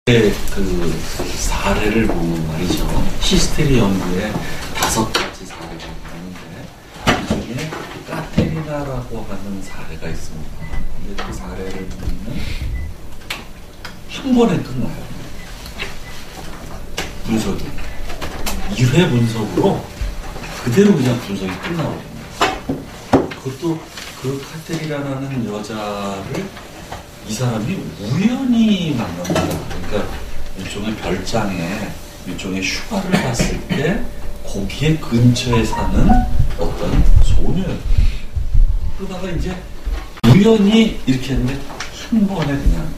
그 사례를 보면 말이죠. 히스테리 연구에 5가지 사례가 있는데 그중에 까테리나라고 하는 사례가 있습니다. 근데 그 사례를 보면 한 번에 끝나요. 분석이 1회 분석으로 그대로 그냥 분석이 끝나버립니다. 그것도 그 카테리나라는 여자를 이 사람이 우연히 만납니다. 그러니까 일종의 별장에 일종의 휴가를 갔을 때 거기에 근처에 사는 어떤 소녀예요. 그러다가 이제 우연히 이렇게 했는데 한 번에 그냥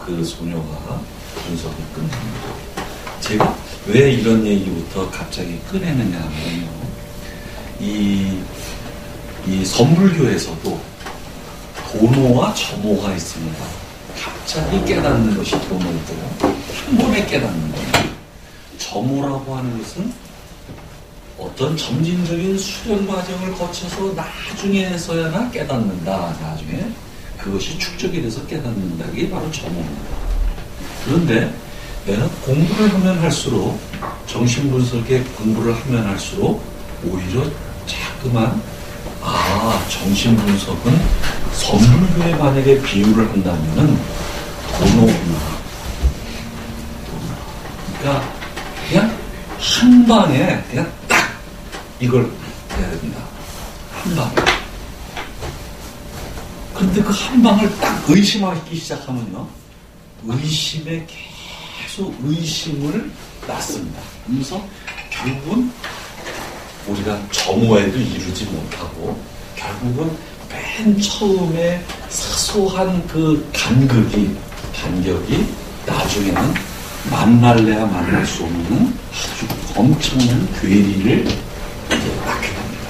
그 소녀가 분석이 끝납니다. 제가 왜 이런 얘기부터 갑자기 꺼내느냐면요. 이 선불교에서도 도노와 점호가 있습니다. 갑자기 깨닫는 것이 도노고 한 번에 깨닫는 거예요. 점호라고 하는 것은 어떤 점진적인 수련 과정을 거쳐서 나중에서야나 깨닫는다. 나중에 그것이 축적이 돼서 깨닫는다. 이게 바로 점호입니다. 그런데 내가 공부를 하면 할수록 정신분석의 공부를 하면 할수록 오히려 자꾸만 정신분석은 선불교에 만약에 비유를 한다면은 도노구나. 그러니까 그냥 한 방에 그냥 딱 이걸 해야 됩니다. 한 방에. 그런데 그 한 방을 딱 의심하기 시작하면요. 의심에 계속 의심을 낳습니다. 그래서 결국은 우리가 점호에도 이루지 못하고 결국은 맨 처음에 사소한 그 간격이 나중에는 만날래야 만날 수 없는 아주 엄청난 괴리를 이제 낳게 됩니다.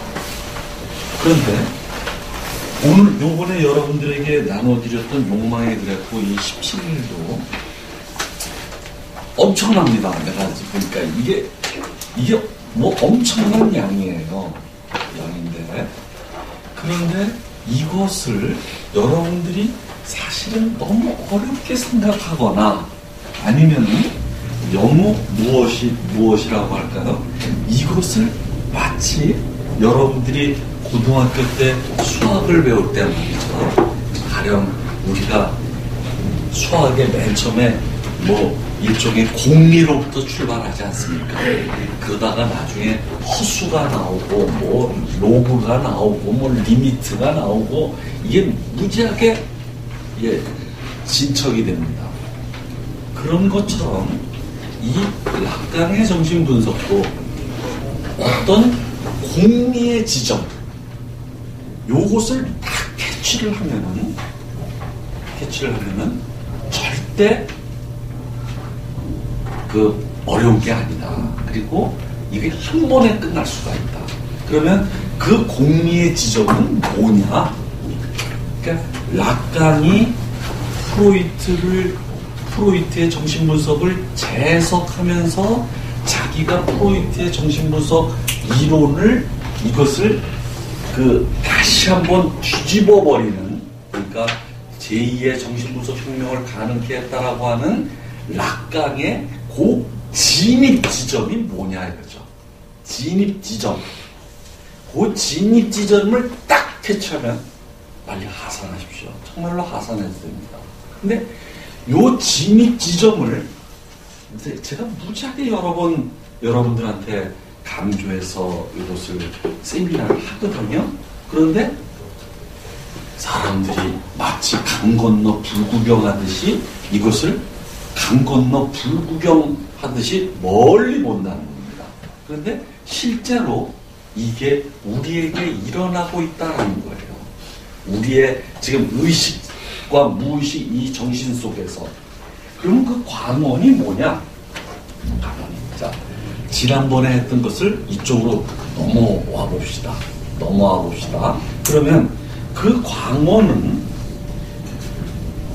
그런데 오늘 요번에 여러분들에게 나눠드렸던 욕망의 그래프 이 17일도 엄청납니다. 내가 보니까 이게 뭐 엄청난 양이에요. 양인데 그런데 이것을 여러분들이 사실은 너무 어렵게 생각하거나 아니면 너무 무엇이라고 할까요? 이것을 마치 여러분들이 고등학교 때 수학을 배울 때 말이죠. 가령 우리가 수학의 맨 처음에 뭐 일종의 공리로부터 출발하지 않습니까? 그러다가 나중에 허수가 나오고 뭐 로그가 나오고 뭐 리미트가 나오고 이게 무지하게 진척이 됩니다. 그런 것처럼 이 락강의 정신분석도 어떤 공리의 지점 요것을 딱 캐치를 하면은 절대 어려운 게 아니다. 그리고 이게 한 번에 끝날 수가 있다. 그러면 그 공리의 지점은 뭐냐? 그러니까 락강이 프로이트의 정신분석을 재해석하면서 자기가 프로이트의 정신분석 이론을 이것을 다시 한번 뒤집어 버리는 그러니까 제2의 정신분석 혁명을 가능케 했다라고 하는 락강의 그 진입 지점이 뭐냐 이거죠. 진입 지점. 그 진입 지점을 딱 캐치하면 빨리 하산하십시오. 정말로 하산해야 됩니다. 근데 요 진입 지점을 제가 무지하게 여러 번 여러분들한테 강조해서 이것을 세미나를 하거든요. 그런데 사람들이 마치 강 건너 불구경하듯이 이것을 강 건너 불구경하듯이 멀리 본다는 겁니다. 그런데 실제로 이게 우리에게 일어나고 있다는 거예요. 우리의 지금 의식과 무의식 이 정신 속에서. 그럼 그 광원이 뭐냐? 광원이. 자, 지난번에 했던 것을 이쪽으로 넘어와 봅시다. 그러면 그 광원은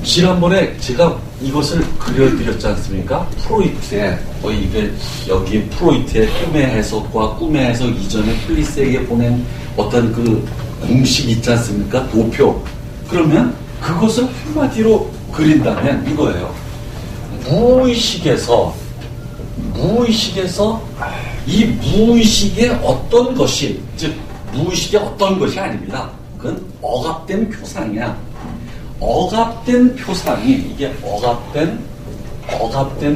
지난번에 제가 이것을 그려드렸지 않습니까? 프로이트의 이게 여기 프로이트의 꿈의 해석과 꿈의 해석 이전에 플리스에게 보낸 어떤 그 공식 있지 않습니까? 도표. 그러면 그것을 한마디로 그린다면 이거예요. 무의식에서 이 무의식의 어떤 것이, 즉 무의식의 어떤 것이 아닙니다. 그건 억압된 표상이야. 억압된 표상이, 이게 억압된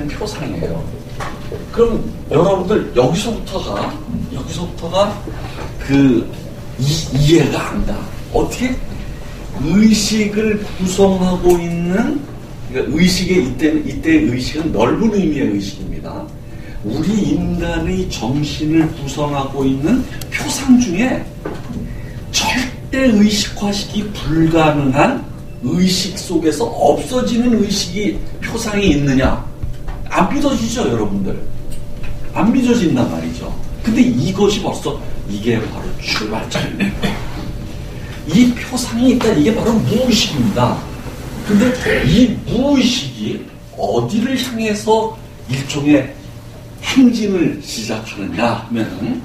표상이에요. 그럼 여러분들 여기서부터가 이해가 안 가. 어떻게 의식을 구성하고 있는, 그러니까 의식의 이때의 의식은 넓은 의미의 의식입니다. 우리 인간의 정신을 구성하고 있는 표상 중에 절대 의식화시키기 불가능한 의식 속에서 없어지는 의식이 표상이 있느냐? 안 믿어지죠, 여러분들? 안 믿어진단 말이죠. 근데 이것이 벌써 이게 바로 출발점입니다. 이 표상이 있다, 이게 바로 무의식입니다. 근데 이 무의식이 어디를 향해서 일종의 행진을 시작하느냐 하면은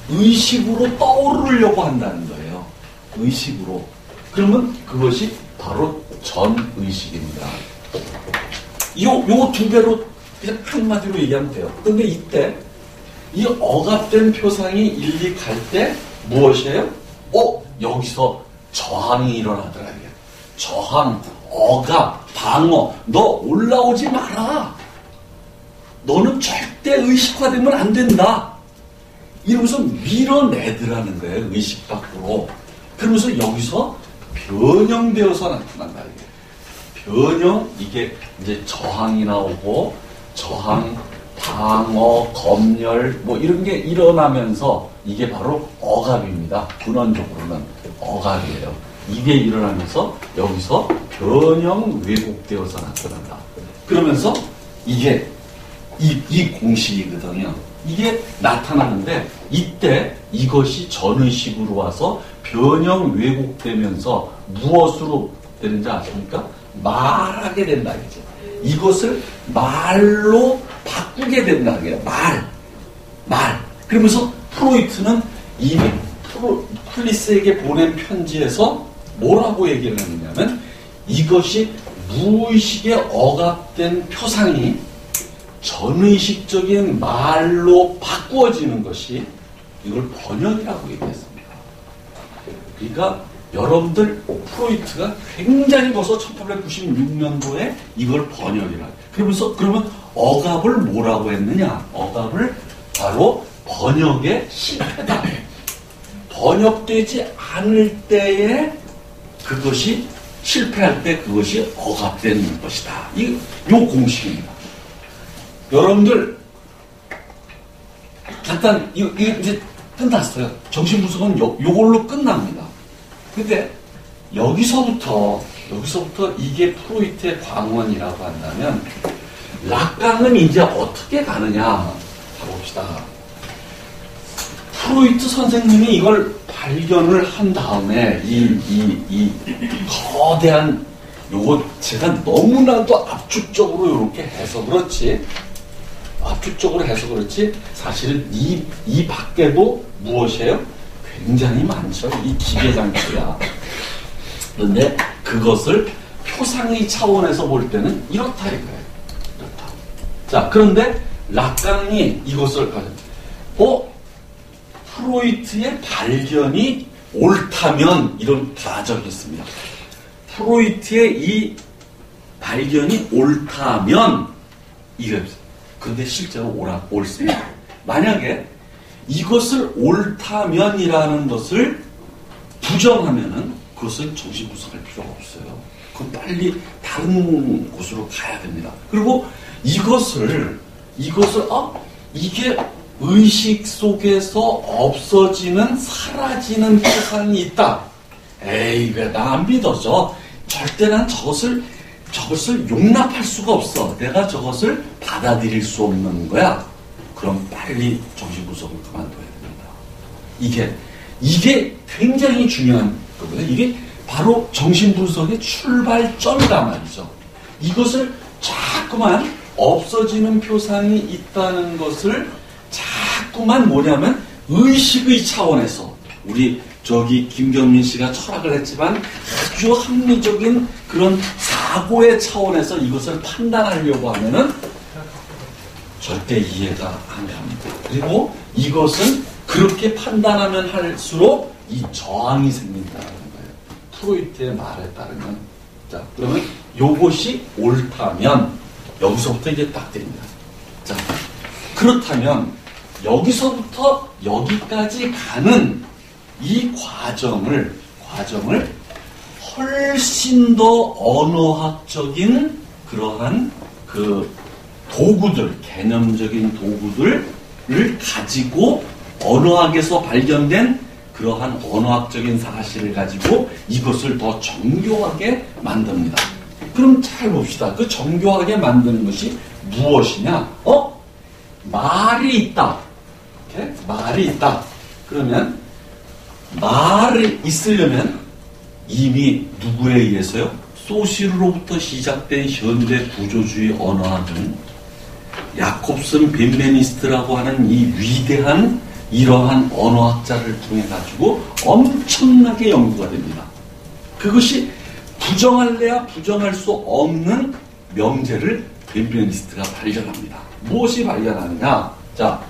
의식으로 떠오르려고 한다는 거예요. 의식으로. 그러면 그것이 바로 전의식입니다. 요 두 배로 그냥 한마디로 얘기하면 돼요. 근데 이때 이 억압된 표상이 일리 갈 때 무엇이에요? 여기서 저항이 일어나더라고요. 저항, 억압, 방어. 너 올라오지 마라. 너는 절대 의식화되면 안 된다. 이러면서 밀어내더라는 거예요. 의식 밖으로. 그러면서 여기서 변형되어서 나타난다. 변형, 이게 이제 저항이 나오고, 저항, 방어, 검열, 뭐 이런 게 일어나면서 이게 바로 억압입니다. 근원적으로는 억압이에요. 이게 일어나면서 여기서 변형 왜곡되어서 나타난다. 그러면서 이게 이 공식이거든요. 이게 나타나는데 이때 이것이 전의식으로 와서 변형 왜곡되면서 무엇으로 되는지 아십니까? 말하게 된다. 이것을 말로 바꾸게 된다. 말. 그러면서 프로이트는 이 플리스에게 보낸 편지에서 뭐라고 얘기를 하느냐면 이것이 무의식에 억압된 표상이 전의식적인 말로 바꾸어지는 것이 이걸 번역이라고 얘기했습니다. 그러니까 여러분들 프로이트가 굉장히 벌써 1896년도에 이걸 번역이라. 그러면 억압을 뭐라고 했느냐? 억압을 바로 번역의 실패다. 번역되지 않을 때에 그것이 실패할 때 그것이 억압된 것이다. 요 공식입니다. 여러분들 간단 이거 이제 끝났어요. 정신분석은 요걸로 끝납니다. 근데 여기서부터 이게 프로이트의 광원이라고 한다면 락강은 이제 어떻게 가느냐 봅시다. 프로이트 선생님이 이걸 발견을 한 다음에 이 거대한 요거 제가 너무나도 압축적으로 이렇게 해서 그렇지 사실은 이 밖에도 무엇이에요? 굉장히 많죠. 이 기계장치야. 그런데 그것을 표상의 차원에서 볼 때는 이렇다 이거예요. 이렇다. 자, 그런데 락강이 이것을 프로이트의 발견이 옳다면 이런 다 적했습니다. 프로이트의 이 발견이 옳다면 이거였어요. 그런데 실제로 옳습니다. 만약에 이것을 옳다면이라는 것을 부정하면은 그것은 정신분석할 필요가 없어요. 그건 빨리 다른 곳으로 가야 됩니다. 그리고 이것을 이게 의식 속에서 없어지는 사라지는 표상이 있다. 에이, 왜 나 안 믿어져? 절대 난 저것을 용납할 수가 없어. 내가 저것을 받아들일 수 없는 거야. 그럼 빨리 정신분석을 그만둬야 됩니다. 이게 굉장히 중요한 거거든요. 이게 바로 정신분석의 출발점이란 말이죠. 이것을 자꾸만 없어지는 표상이 있다는 것을 자꾸만 뭐냐면 의식의 차원에서 우리 김경민 씨가 철학을 했지만 아주 합리적인 그런 과거의 차원에서 이것을 판단하려고 하면은 절대 이해가 안 갑니다. 그리고 이것은 그렇게 판단하면 할수록 이 저항이 생긴다는 거예요. 프로이트의 말에 따르면. 자, 그러면 요것이 옳다면 여기서부터 이제 딱 됩니다. 자, 그렇다면 여기서부터 여기까지 가는 이 과정을 훨씬 더 언어학적인 그러한 그 도구들, 개념적인 도구들을 가지고 언어학에서 발견된 그러한 언어학적인 사실을 가지고 이것을 더 정교하게 만듭니다. 그럼 잘 봅시다. 그 정교하게 만드는 것이 무엇이냐? 말이 있다. 이렇게? 말이 있다. 그러면 말이 있으려면 이미 누구에 의해서요? 소시르로부터 시작된 현대 구조주의 언어학은 야콥슨 벤베니스트라고 하는 이 위대한 이러한 언어학자를 통해 가지고 엄청나게 연구가 됩니다. 그것이 부정할래야 부정할 수 없는 명제를 벤베니스트가 발견합니다. 무엇이 발견하느냐? 자,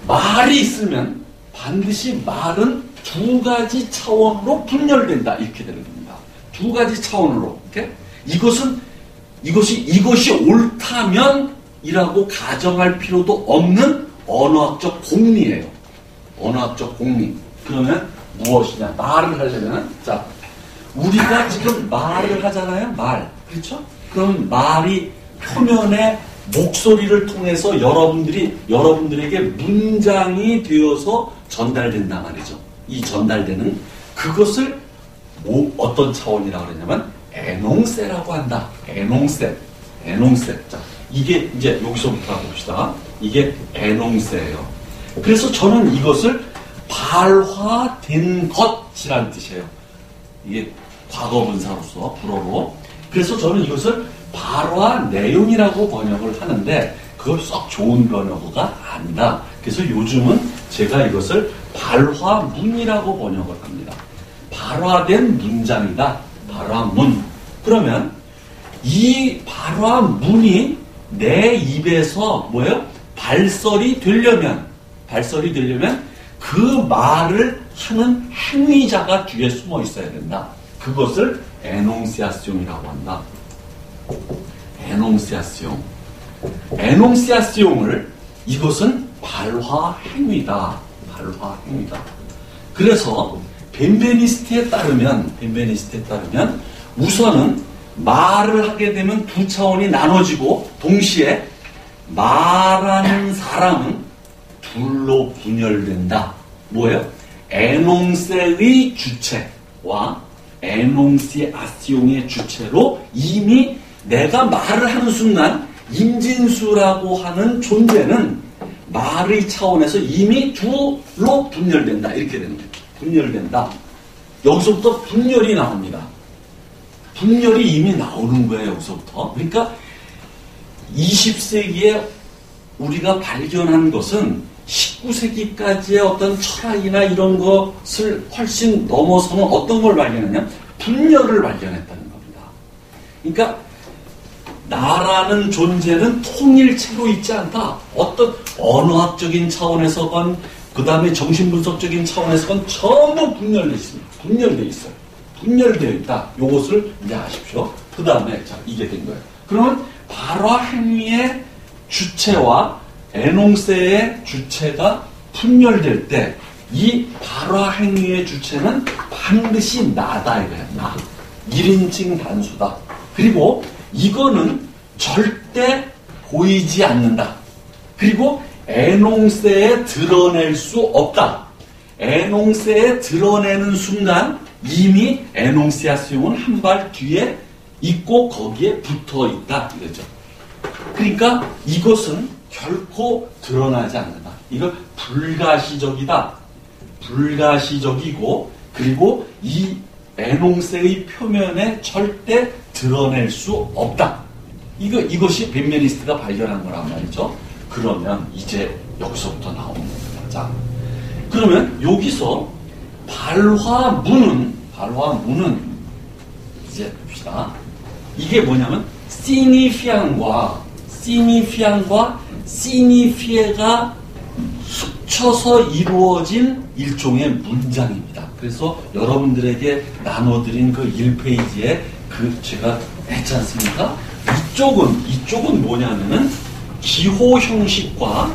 말이 있으면 반드시 말은 두 가지 차원으로 분열된다. 이렇게 되는 겁니다. 두 가지 차원으로. 이렇게? 이것이 옳다면이라고 가정할 필요도 없는 언어학적 공리예요. 언어학적 공리. 그러면 무엇이냐? 말을 하려면, 자, 우리가 지금 말을 하잖아요. 말. 그렇죠? 그럼 말이 표면에 목소리를 통해서 여러분들에게 문장이 되어서 전달된단 말이죠. 이 전달되는 그것을 어떤 차원이라고 그러냐면 에농세라고 한다. 에농세. 자, 이게 이제 여기서부터 봅시다. 이게 에농세예요. 그래서 저는 이것을 발화된 것이라는 뜻이에요. 이게 과거분사로서 불어로. 그래서 저는 이것을 발화 내용이라고 번역을 하는데 그걸 썩 좋은 번역어가 아니다. 그래서 요즘은 제가 이것을 발화문이라고 번역을 합니다. 발화된 문장이다. 발화문. 그러면 이 발화문이 내 입에서 발설이 되려면 그 말을 하는 행위자가 뒤에 숨어 있어야 된다. 그것을 에농시아시옹이라고 한다. 에농시아시옹을 이것은 발화 행위다. 그래서 벤베니스트에 따르면 우선은 말을 하게 되면 두 차원이 나눠지고 동시에 말하는 사람은 둘로 분열된다. 뭐예요? 에농세의 주체와 에농시아시옹의 주체로 이미 내가 말을 하는 순간 임진수라고 하는 존재는 말의 차원에서 이미 둘로 분열된다. 이렇게 되는 거예요. 분열된다. 여기서부터 분열이 나옵니다. 분열이 이미 나오는 거예요. 여기서부터. 그러니까 20세기에 우리가 발견한 것은 19세기까지의 어떤 철학이나 이런 것을 훨씬 넘어서는 어떤 걸 발견했냐? 분열을 발견했다는 겁니다. 그러니까 나라는 존재는 통일체로 있지 않다. 어떤 언어학적인 차원에서건 그 다음에 정신분석적인 차원에서건 전부 분열되어 있습니다. 분열되어 있다. 요것을 이제 아십시오. 그 다음에 자 이게 된 거예요. 그러면 발화 행위의 주체와 에농세의 주체가 분열될 때 이 발화 행위의 주체는 반드시 나다 이거예요. 나. 1인칭 단수다. 그리고 이거는 절대 보이지 않는다. 그리고 에농세에 드러낼 수 없다. 에농세에 드러내는 순간 이미 에농시아시옹은 한 발 뒤에 있고 거기에 붙어 있다. 이거죠. 그러니까 이것은 결코 드러나지 않는다. 이거 불가시적이고 그리고 이 에농세의 표면에 절대 드러낼 수 없다. 이것이 벤베니스트가 발견한 거란 말이죠. 그러면 이제 여기서부터 나오는 겁니다. 자, 그러면 여기서 발화문은 이제 봅시다. 이게 뭐냐면 시니피앙과 시니피에가 합쳐서 이루어진 일종의 문장입니다. 그래서 여러분들에게 나눠드린 그 1페이지에 제가 했지 않습니까? 이쪽은 뭐냐면은 기호 형식과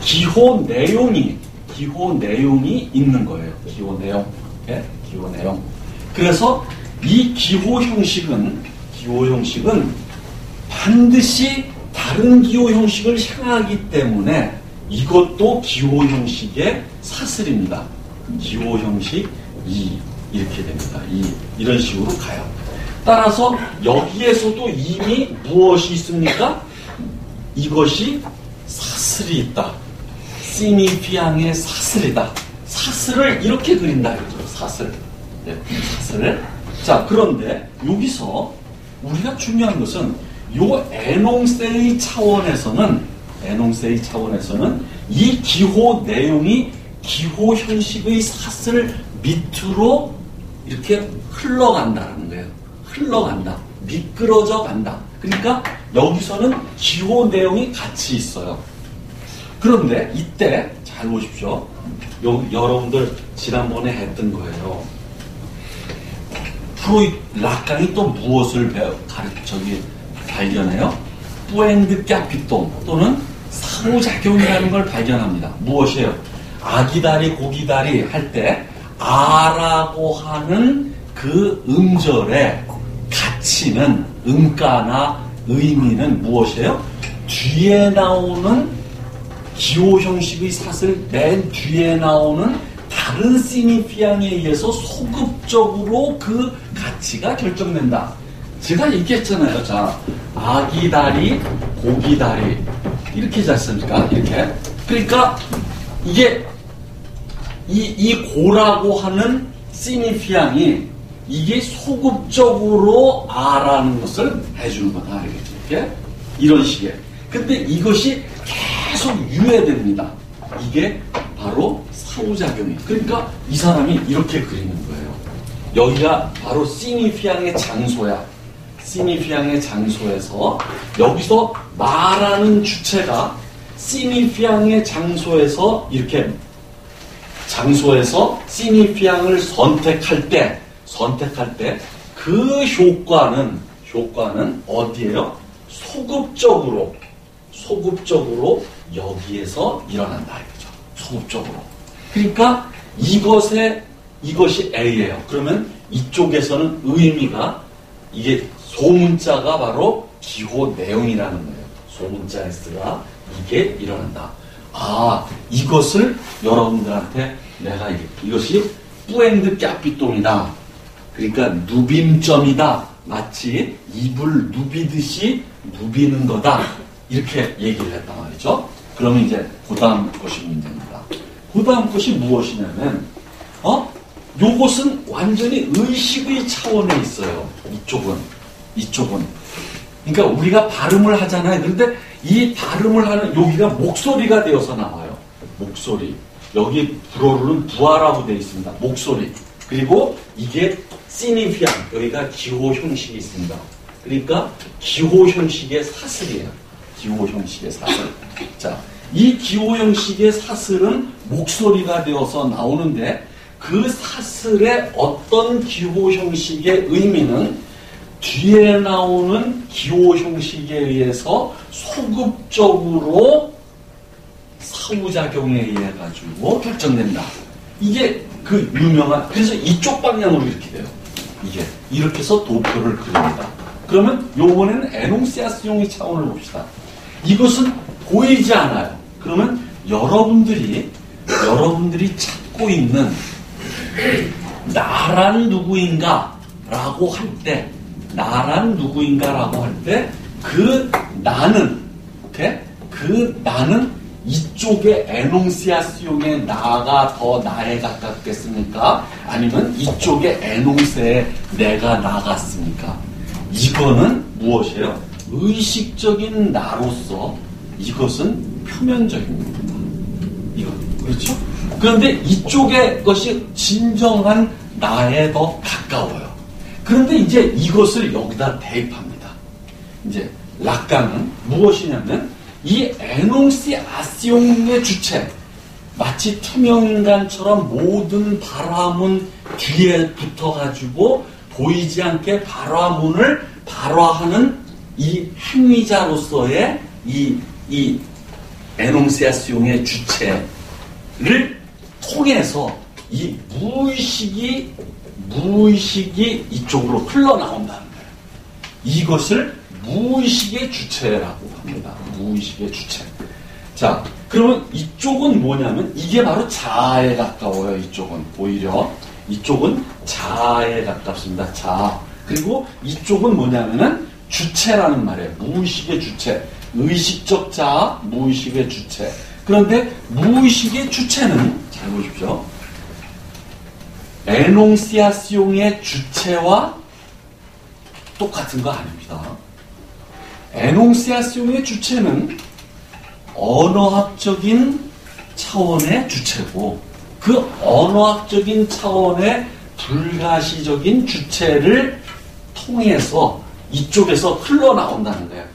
기호 내용이 있는 거예요. 기호 내용. 네? 기호 내용. 그래서 이 기호 형식은 반드시 다른 기호 형식을 향하기 때문에 이것도 기호 형식의 사슬입니다. 기호 형식 2 이렇게 됩니다. 이런 식으로 가요. 따라서 여기에서도 이미 무엇이 있습니까? 이것이 사슬이 있다. 시니피앙의 사슬이다. 사슬을 이렇게 그린다. 이거죠. 사슬. 네, 사슬을. 자, 그런데 여기서 우리가 중요한 것은 요 에농세의 차원에서는 이 기호 내용이 기호 형식의 사슬 밑으로 이렇게 흘러간다는 거예요. 흘러간다. 미끄러져 간다. 그러니까 여기서는 기호 내용이 같이 있어요. 그런데 이때 잘 보십시오. 여러분들 지난번에 했던 거예요. 라깡이 또 무엇을 발견해요? 뿌엔드 까피똥 또는 상호작용이라는 걸 발견합니다. 무엇이에요? 아기다리 고기다리 할 때 아라고 하는 그 음절의 가치는 음가나 의미는 무엇이에요? 뒤에 나오는 기호 형식의 사슬 맨 뒤에 나오는 다른 시니피앙에 의해서 소급적으로 그 가치가 결정된다. 제가 얘기했잖아요. 자, 아기다리, 고기다리 이렇게 잤습니까? 이렇게. 그러니까 이게 이 고라고 하는 시니피앙이 이게 소급적으로 아라는 것을 해주는 거다. 이렇게 이런 식의. 근데 이것이 계속 유예됩니다. 이게 바로 상호작용이에요. 그러니까 이 사람이 이렇게 그리는 거예요. 여기가 바로 시니피앙의 장소야. 시니피앙의 장소에서 여기서 말하는 주체가 시니피앙의 장소에서 이렇게 시니피앙을 선택할 때 그 효과는 어디예요? 소급적으로 여기에서 일어난다 이거죠. 소급적으로. 그러니까 이것이 A예요. 그러면 이쪽에서는 의미가 이게 소문자가 바로 기호 내용이라는 거예요. 소문자 S가 이게 일어난다. 아, 이것을 여러분들한테 내가 이것이 뿌엔드 까피똥이다. 그러니까 누빔점이다. 마치 입을 누비듯이 누비는 거다. 이렇게 얘기를 했단 말이죠. 그러면 이제 그 다음 것이 문제입니다. 그 다음 것이 무엇이냐면 요것은 완전히 의식의 차원에 있어요. 이쪽은. 그러니까 우리가 발음을 하잖아요. 그런데 이 발음을 하는 여기가 목소리가 되어서 나와요. 목소리. 여기 불어로는 부하라고 되어 있습니다. 목소리. 그리고 이게 시니피앙. 여기가 기호 형식이 있습니다. 그러니까 기호 형식의 사슬이에요. 기호 형식의 사슬. 자, 이 기호 형식의 사슬은 목소리가 되어서 나오는데 그 사슬의 어떤 기호 형식의 의미는 뒤에 나오는 기호 형식에 의해서 소급적으로 상호작용에 의해 가지고 결정된다. 이게 그 유명한, 그래서 이쪽 방향으로 이렇게 돼요. 이게 이렇게 해서 도표를 그립니다. 그러면 요번에는 에농시아스용의 차원을 봅시다. 이것은 보이지 않아요. 그러면 여러분들이 찾고 있는 나란 누구인가라고 할 때, 그 나는, 그 나는 이쪽의 에농시아스용의 나가 더 나에 가깝겠습니까? 아니면 이쪽의 에농세의 내가 나갔습니까? 이거는 무엇이에요? 의식적인 나로서 이것은 표면적인 겁니다. 이거 그렇죠? 그런데 이쪽의 것이 진정한 나에 더 가까워요. 그런데 이제 이것을 여기다 대입합니다. 이제 락강은 무엇이냐면 이 에농시아시옹의 주체, 마치 투명인간처럼 모든 발화문 뒤에 붙어가지고 보이지 않게 발화문을 발화하는 이 행위자로서의 이 에농시아시옹의 주체를 통해서 이 무의식이 이쪽으로 흘러나온다는 거예요. 이것을 무의식의 주체라고 합니다. 무의식의 주체. 자, 그러면 이쪽은 뭐냐면 이게 바로 자아에 가까워요. 이쪽은 오히려 이쪽은 자아에 가깝습니다. 자아. 그리고 이쪽은 뭐냐면은 주체라는 말이에요. 무의식의 주체. 의식적 자아, 무의식의 주체. 그런데 무의식의 주체는 잘 보십시오. 에농시아시옹의 주체와 똑같은 거 아닙니다. 에농시아시옹의 주체는 언어학적인 차원의 주체고 그 언어학적인 차원의 불가시적인 주체를 통해서 이쪽에서 흘러나온다는 거예요.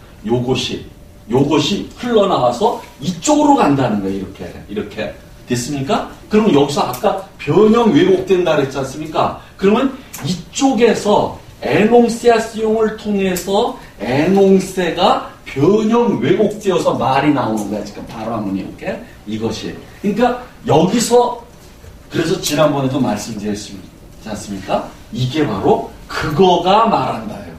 요것이 흘러나와서 이쪽으로 간다는 거예요. 이렇게 됐습니까? 그러면 여기서 아까 변형 왜곡된다 그랬지 않습니까? 그러면 이쪽에서 에농시아시옹을 통해서 에농세가 변형 왜곡되어서 말이 나오는 거야. 지금 발화문이 이렇게 이것이. 그러니까 여기서 그래서 지난번에도 말씀드렸지 않습니까? 이게 바로 그거가 말한다예요.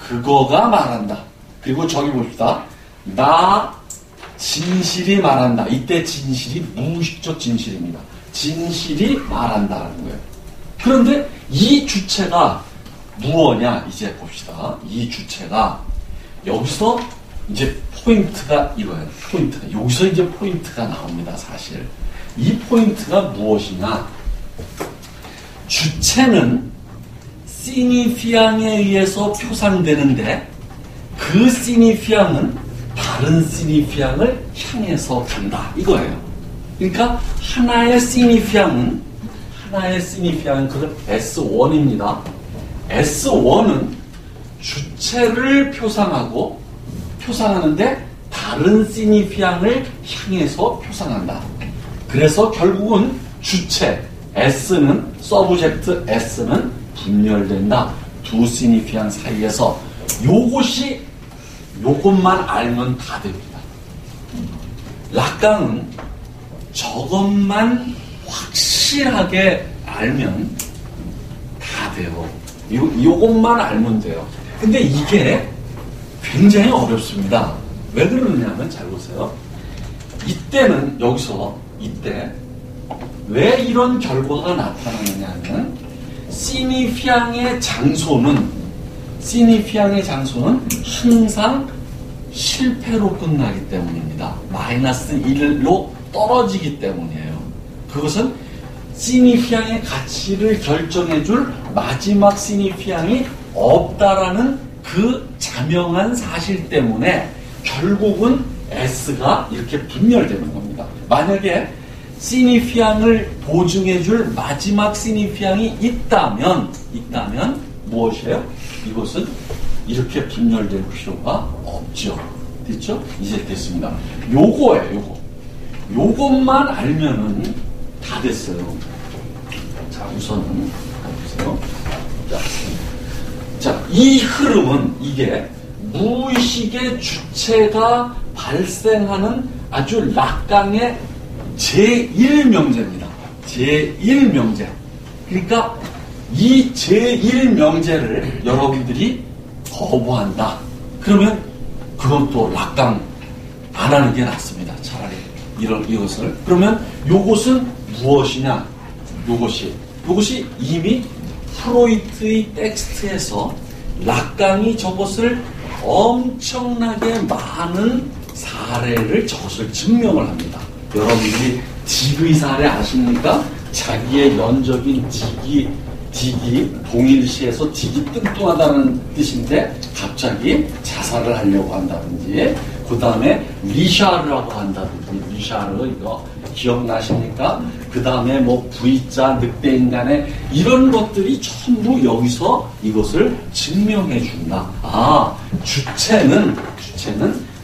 그거가 말한다. 그리고 저기 봅시다. 나 진실이 말한다. 이때 진실이 무의식적 진실입니다. 진실이 말한다는 거예요. 그런데 이 주체가 무엇냐? 이제 봅시다. 이 주체가 여기서 이제 포인트가 이거예요. 포인트가 여기서 이제 포인트가 나옵니다. 사실 이 포인트가 무엇이냐? 주체는 시니피앙에 의해서 표상되는데 그 시니피앙은 다른 시니피앙을 향해서 간다. 이거예요. 그러니까 하나의 시니피앙은 그건 S1입니다. S1은 주체를 표상하는데 다른 시니피앙을 향해서 표상한다. 그래서 결국은 주체 S는 서브젝트 S는 분열된다. 두 시니피앙 사이에서 요것만 알면 다 됩니다. 락강은 저것만 확실하게 알면 다 돼요. 요것만 알면 돼요. 근데 이게 굉장히 어렵습니다. 왜 그러느냐면 잘 보세요. 이때는 이때 왜 이런 결과가 나타나느냐면 시니피앙의 장소는 항상 실패로 끝나기 때문입니다. 마이너스 1로 떨어지기 때문이에요. 그것은 시니피앙의 가치를 결정해줄 마지막 시니피앙이 없다라는 그 자명한 사실 때문에 결국은 S가 이렇게 분열되는 겁니다. 만약에 시니피앙을 보증해줄 마지막 시니피앙이 있다면 무엇이에요? 이것은 이렇게 분열될 필요가 없죠. 됐죠? 이제 됐습니다. 요거예요. 요것만 알면은 다 됐어요. 자, 우선은 보세요. 자, 이 흐름은 이게 무의식의 주체가 발생하는 아주 락강의 제1명제입니다. 제1명제. 그러니까 이 제1명제를 여러분들이 거부한다. 그러면 그것도 락강 안 하는 게 낫습니다. 차라리 이것을. 그러면 요것은 무엇이냐? 요것이 이미 프로이트의 텍스트에서 락강이 저것을 엄청나게 많은 사례를 저것을 증명을 합니다. 여러분들이 딕의 사례 아십니까? 자기의 연적인 딕이 동일시에서 딕이 뚱뚱하다는 뜻인데 갑자기 자살을 하려고 한다든지 그 다음에 리샤르라고 한다든지, 리샤르 이거 기억나십니까? 그 다음에 뭐 V자, 늑대인간의 이런 것들이 전부 여기서 이것을 증명해 준다. 아, 주체는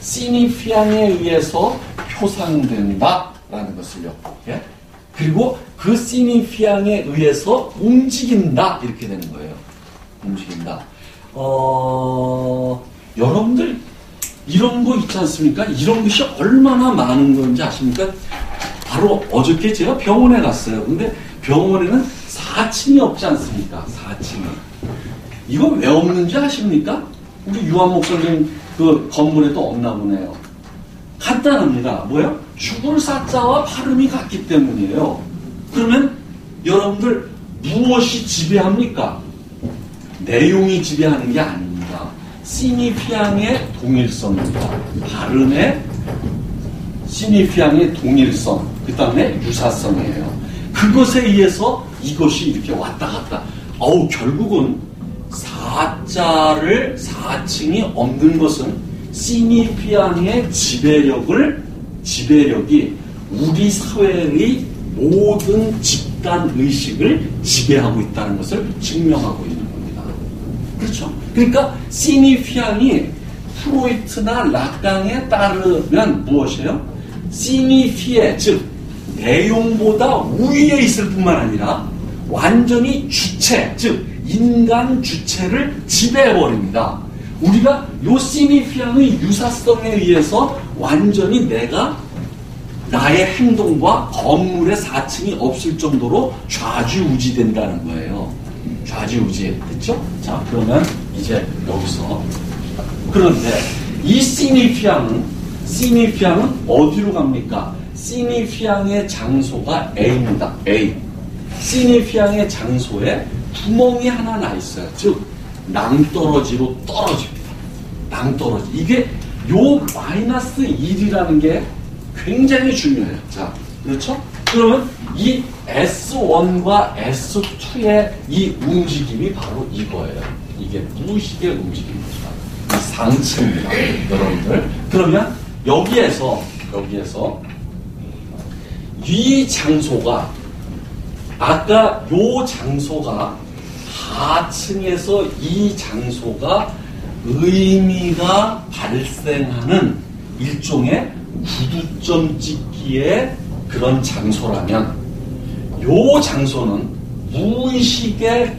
시니피앙에 의해서 표상된다 라는 것을요. 예? 그리고 그 시니피앙에 의해서 움직인다 이렇게 되는 거예요. 움직인다. 여러분들 이런 거 있지 않습니까? 이런 것이 얼마나 많은 건지 아십니까? 바로 어저께 제가 병원에 갔어요. 근데 병원에는 4층이 없지 않습니까? 4층이. 이거 왜 없는지 아십니까? 우리 유한 목사님 그 건물에도 없나 보네요. 간단합니다. 뭐예요? 죽을 사자와 발음이 같기 때문이에요. 그러면 여러분들 무엇이 지배합니까? 내용이 지배하는 게 아닙니다. 시니피앙의 동일성입니다. 발음의 시니피앙의 동일성, 그 다음에 유사성이에요. 그것에 의해서 이것이 이렇게 왔다 갔다. 결국은 4층이 없는 것은 시니피앙의 지배력이 우리 사회의 모든 집단 의식을 지배하고 있다는 것을 증명하고 있는 겁니다. 그렇죠? 그러니까 시니피앙이 프로이트나 라깡에 따르면 무엇이에요? 시니피에, 즉 내용보다 우위에 있을 뿐만 아니라 완전히 주체, 즉 인간 주체를 지배해버립니다. 우리가 요 시니피앙의 유사성에 의해서 완전히 나의 행동과 건물의 4층이 없을 정도로 좌지우지된다는 거예요. 좌지우지. 됐죠? 자, 그러면 이제 여기서. 그런데 이 시니피앙은 어디로 갑니까? 시니피앙의 장소가 A입니다. A. 시니피앙의 장소에 구멍이 하나 나 있어요. 즉, 낭떠러지로 떨어집니다. 낭떠러지. 이게 요 마이너스 1이라는 게 굉장히 중요해요. 자, 그렇죠? 그러면 이 S1과 S2의 이 움직임이 바로 이거예요. 이게 무의식의 움직임입니다. 이 상층입니다. 여러분들. 그러면 여기에서 이 장소가 아까 요 장소가 4층에서 이 장소가 의미가 발생하는 일종의 구두점 찍기의 그런 장소라면 요 장소는 무의식의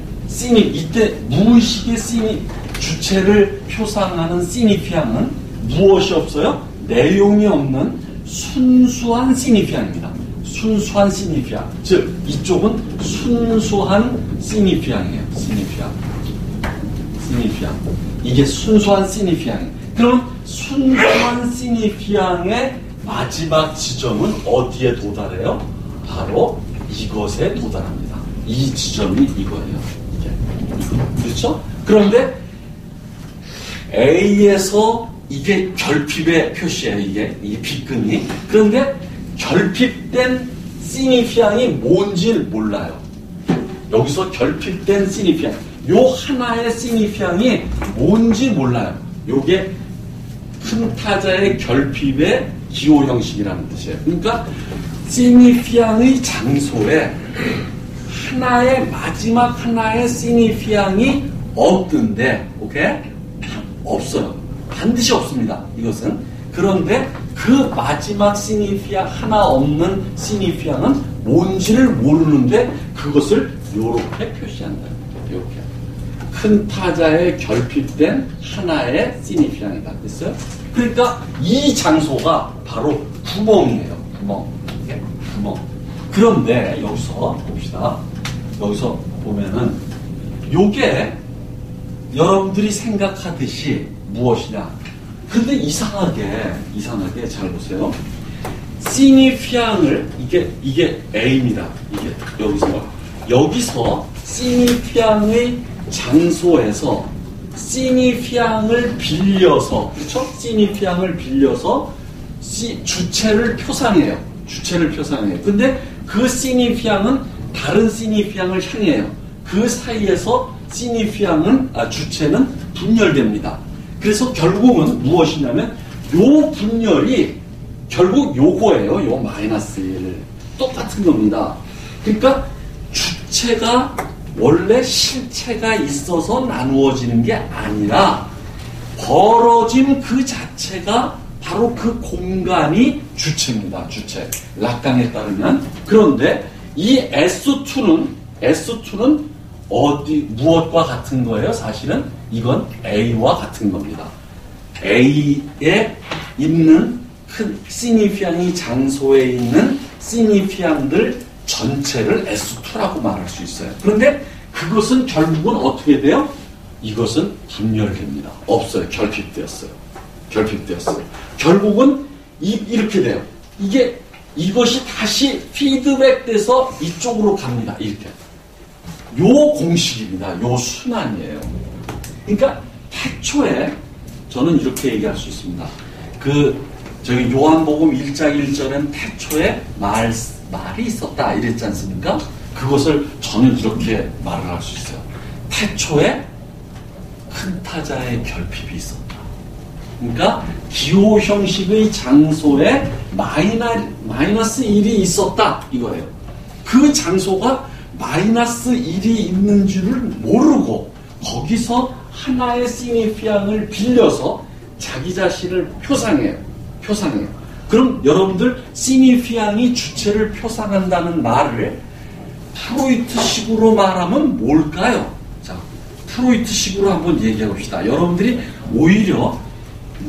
주체를 표상하는 시니피앙은 무엇이 없어요? 내용이 없는 순수한 시니피앙입니다. 순수한 시니피앙. 즉, 이쪽은 순수한 시니피앙이에요. 시니피앙. 이게 순수한 시니피앙이에요. 그럼 순수한 시니피앙의 마지막 지점은 어디에 도달해요? 바로 이것에 도달합니다. 이 지점이 이거예요. 그렇죠? 그런데 A에서 이게 결핍의 표시예요. 이게 빗근이. 그런데 결핍된 시니피앙이 뭔지를 몰라요. 여기서 결핍된 시니피앙, 요 하나의 시니피앙이 뭔지 몰라요. 요게 큰 타자의 결핍의 기호 형식이라는 뜻이에요. 그러니까 시니피앙의 장소에 마지막 하나의 시니피앙이 없던데, 오케이? 없어요. 반드시 없습니다. 이것은. 그런데 그 마지막 시니피앙, 하나 없는 시니피앙은 뭔지를 모르는데 그것을 요렇게 표시한다. 이렇게. 큰 타자에 결핍된 하나의 시니피앙이다. 됐어요? 그러니까 이 장소가 바로 구멍이에요. 구멍. 그런데 여기서 봅시다. 여기서 보면은 요게 여러분들이 생각하듯이 무엇이냐? 근데 이상하게 잘 보세요. 시니피앙을 이게 A입니다. 이게 여기서 시니피앙의 장소에서 시니피앙을 빌려서, 그렇죠? 시니피앙을 빌려서 주체를 표상해요. 근데 그 시니피앙은 다른 시니피앙을 향해요. 그 사이에서 주체는 분열됩니다. 그래서 결국은 무엇이냐면 요 분열이 결국 요거예요. 요 마이너스 1. 똑같은 겁니다. 그러니까 주체가 원래 실체가 있어서 나누어지는 게 아니라 벌어진 그 자체가 바로 그 공간이 주체입니다. 주체. 락강에 따르면. 그런데 이 S2는 무엇과 같은 거예요? 사실은 이건 A와 같은 겁니다. A에 있는 큰 시니피앙이 장소에 있는 시니피앙들 전체를 S2라고 말할 수 있어요. 그런데 그것은 결국은 어떻게 돼요? 이것은 분열됩니다. 없어요. 결핍되었어요. 결국은 이렇게 돼요. 이것이 다시 피드백돼서 이쪽으로 갑니다. 이렇게. 요 공식입니다. 요 순환이에요. 그러니까 태초에 저는 이렇게 얘기할 수 있습니다. 저기 요한복음 1장 1절엔 태초에 말이 있었다 이랬지 않습니까? 그것을 저는 이렇게 말을 할 수 있어요. 태초에 흩타자의 결핍이 있었다. 그러니까 기호 형식의 장소에 마이너스 1이 있었다 이거예요. 그 장소가 마이너스 1이 있는 줄을 모르고 거기서 하나의 시니피앙을 빌려서 자기 자신을 표상해요. 그럼 여러분들 시니피앙이 주체를 표상한다는 말을 프로이트식으로 말하면 뭘까요? 자, 프로이트식으로 한번 얘기해 봅시다. 여러분들이 오히려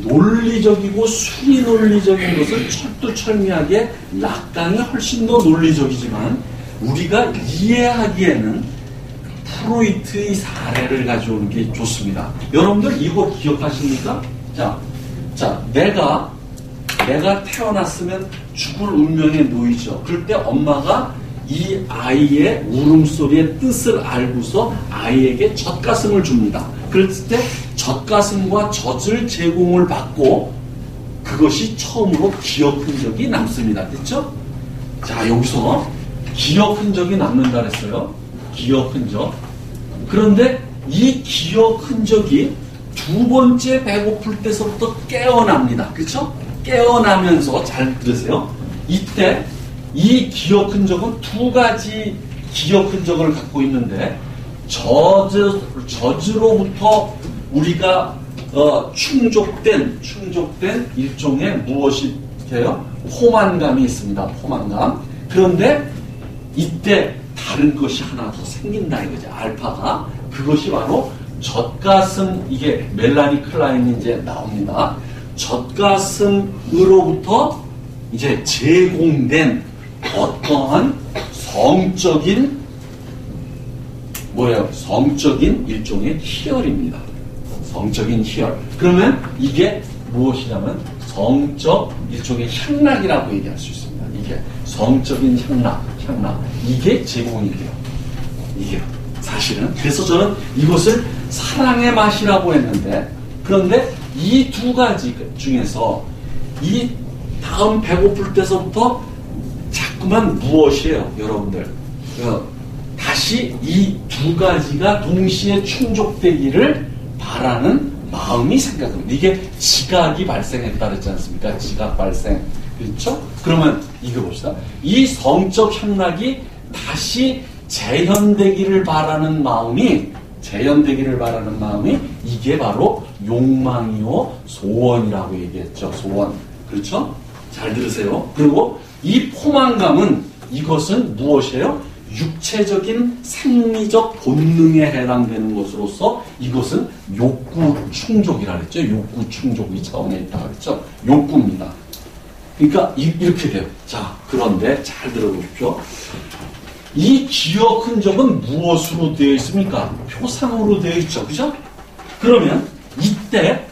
논리적이고 수리 논리적인 것을 철두철미하게 락강이 훨씬 더 논리적이지만 우리가 이해하기에는 프로이트의 사례를 가져오는 게 좋습니다. 여러분들 이거 기억하십니까? 자, 내가 태어났으면 죽을 운명에 놓이죠. 그럴 때 엄마가 이 아이의 울음소리의 뜻을 알고서 아이에게 젖가슴을 줍니다. 그랬을 때 젖가슴과 젖을 제공을 받고 그것이 처음으로 기억 흔적이 남습니다. 됐죠? 자, 여기서 기억 흔적이 남는다 그랬어요. 기억 흔적. 그런데 이 기억 흔적이 두 번째 배고플 때서부터 깨어납니다. 그렇죠? 깨어나면서 잘 들으세요. 이때 이 기억 흔적은 두 가지 기억 흔적을 갖고 있는데 젖으로부터 우리가 충족된 일종의 무엇이 돼요? 포만감이 있습니다. 포만감. 그런데 이때 다른 것이 하나 더 생긴다 이거죠. 알파가. 그것이 바로 젖가슴, 이게 멜라니 클라인이 이제 나옵니다. 젖가슴으로부터 이제 제공된 어떠한 성적인 일종의 희열입니다. 성적인 희열. 그러면 이게 무엇이냐면 성적 일종의 향락이라고 얘기할 수 있습니다. 이게 성적인 향락. 이게 제공이 돼요. 이게 사실은. 그래서 저는 이것을 사랑의 맛이라고 했는데, 그런데 이 두 가지 중에서 이 다음 배고플 때서부터 자꾸만 무엇이에요, 여러분들? 다시 이 두 가지가 동시에 충족되기를 바라는 마음이 생각합니다. 이게 지각이 발생했다 그랬지 않습니까? 지각 발생. 그렇죠? 그러면 이거 봅시다. 이 성적 향락이 다시 재현되기를 바라는 마음이 이게 바로 욕망이요 소원이라고 얘기했죠. 소원. 그렇죠? 잘 들으세요. 그리고 이 포만감은 이것은 무엇이에요? 육체적인 생리적 본능에 해당되는 것으로서 이것은 욕구 충족이라 그랬죠. 욕구 충족이 차원에 있다 그랬죠. 욕구입니다. 그러니까 이렇게 돼요. 자, 그런데 잘 들어보십시오. 이 기억 흔적은 무엇으로 되어 있습니까? 표상으로 되어 있죠. 그죠? 그러면 이때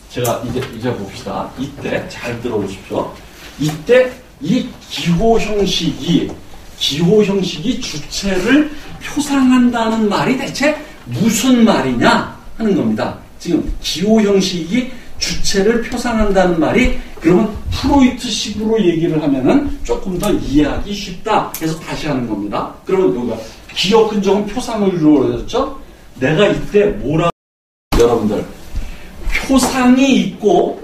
제가 이제 봅시다. 이때 잘 들어보십시오. 이때 이 기호 형식이 주체를 표상한다는 말이 대체 무슨 말이냐 하는 겁니다. 지금 기호 형식이 주체를 표상한다는 말이 그러면 프로이트식으로 얘기를 하면은 조금 더 이해하기 쉽다 해서 다시 하는 겁니다. 그러면 누가 기억 흔적은 표상을 이루어졌죠? 내가 이때 여러분들 표상이 있고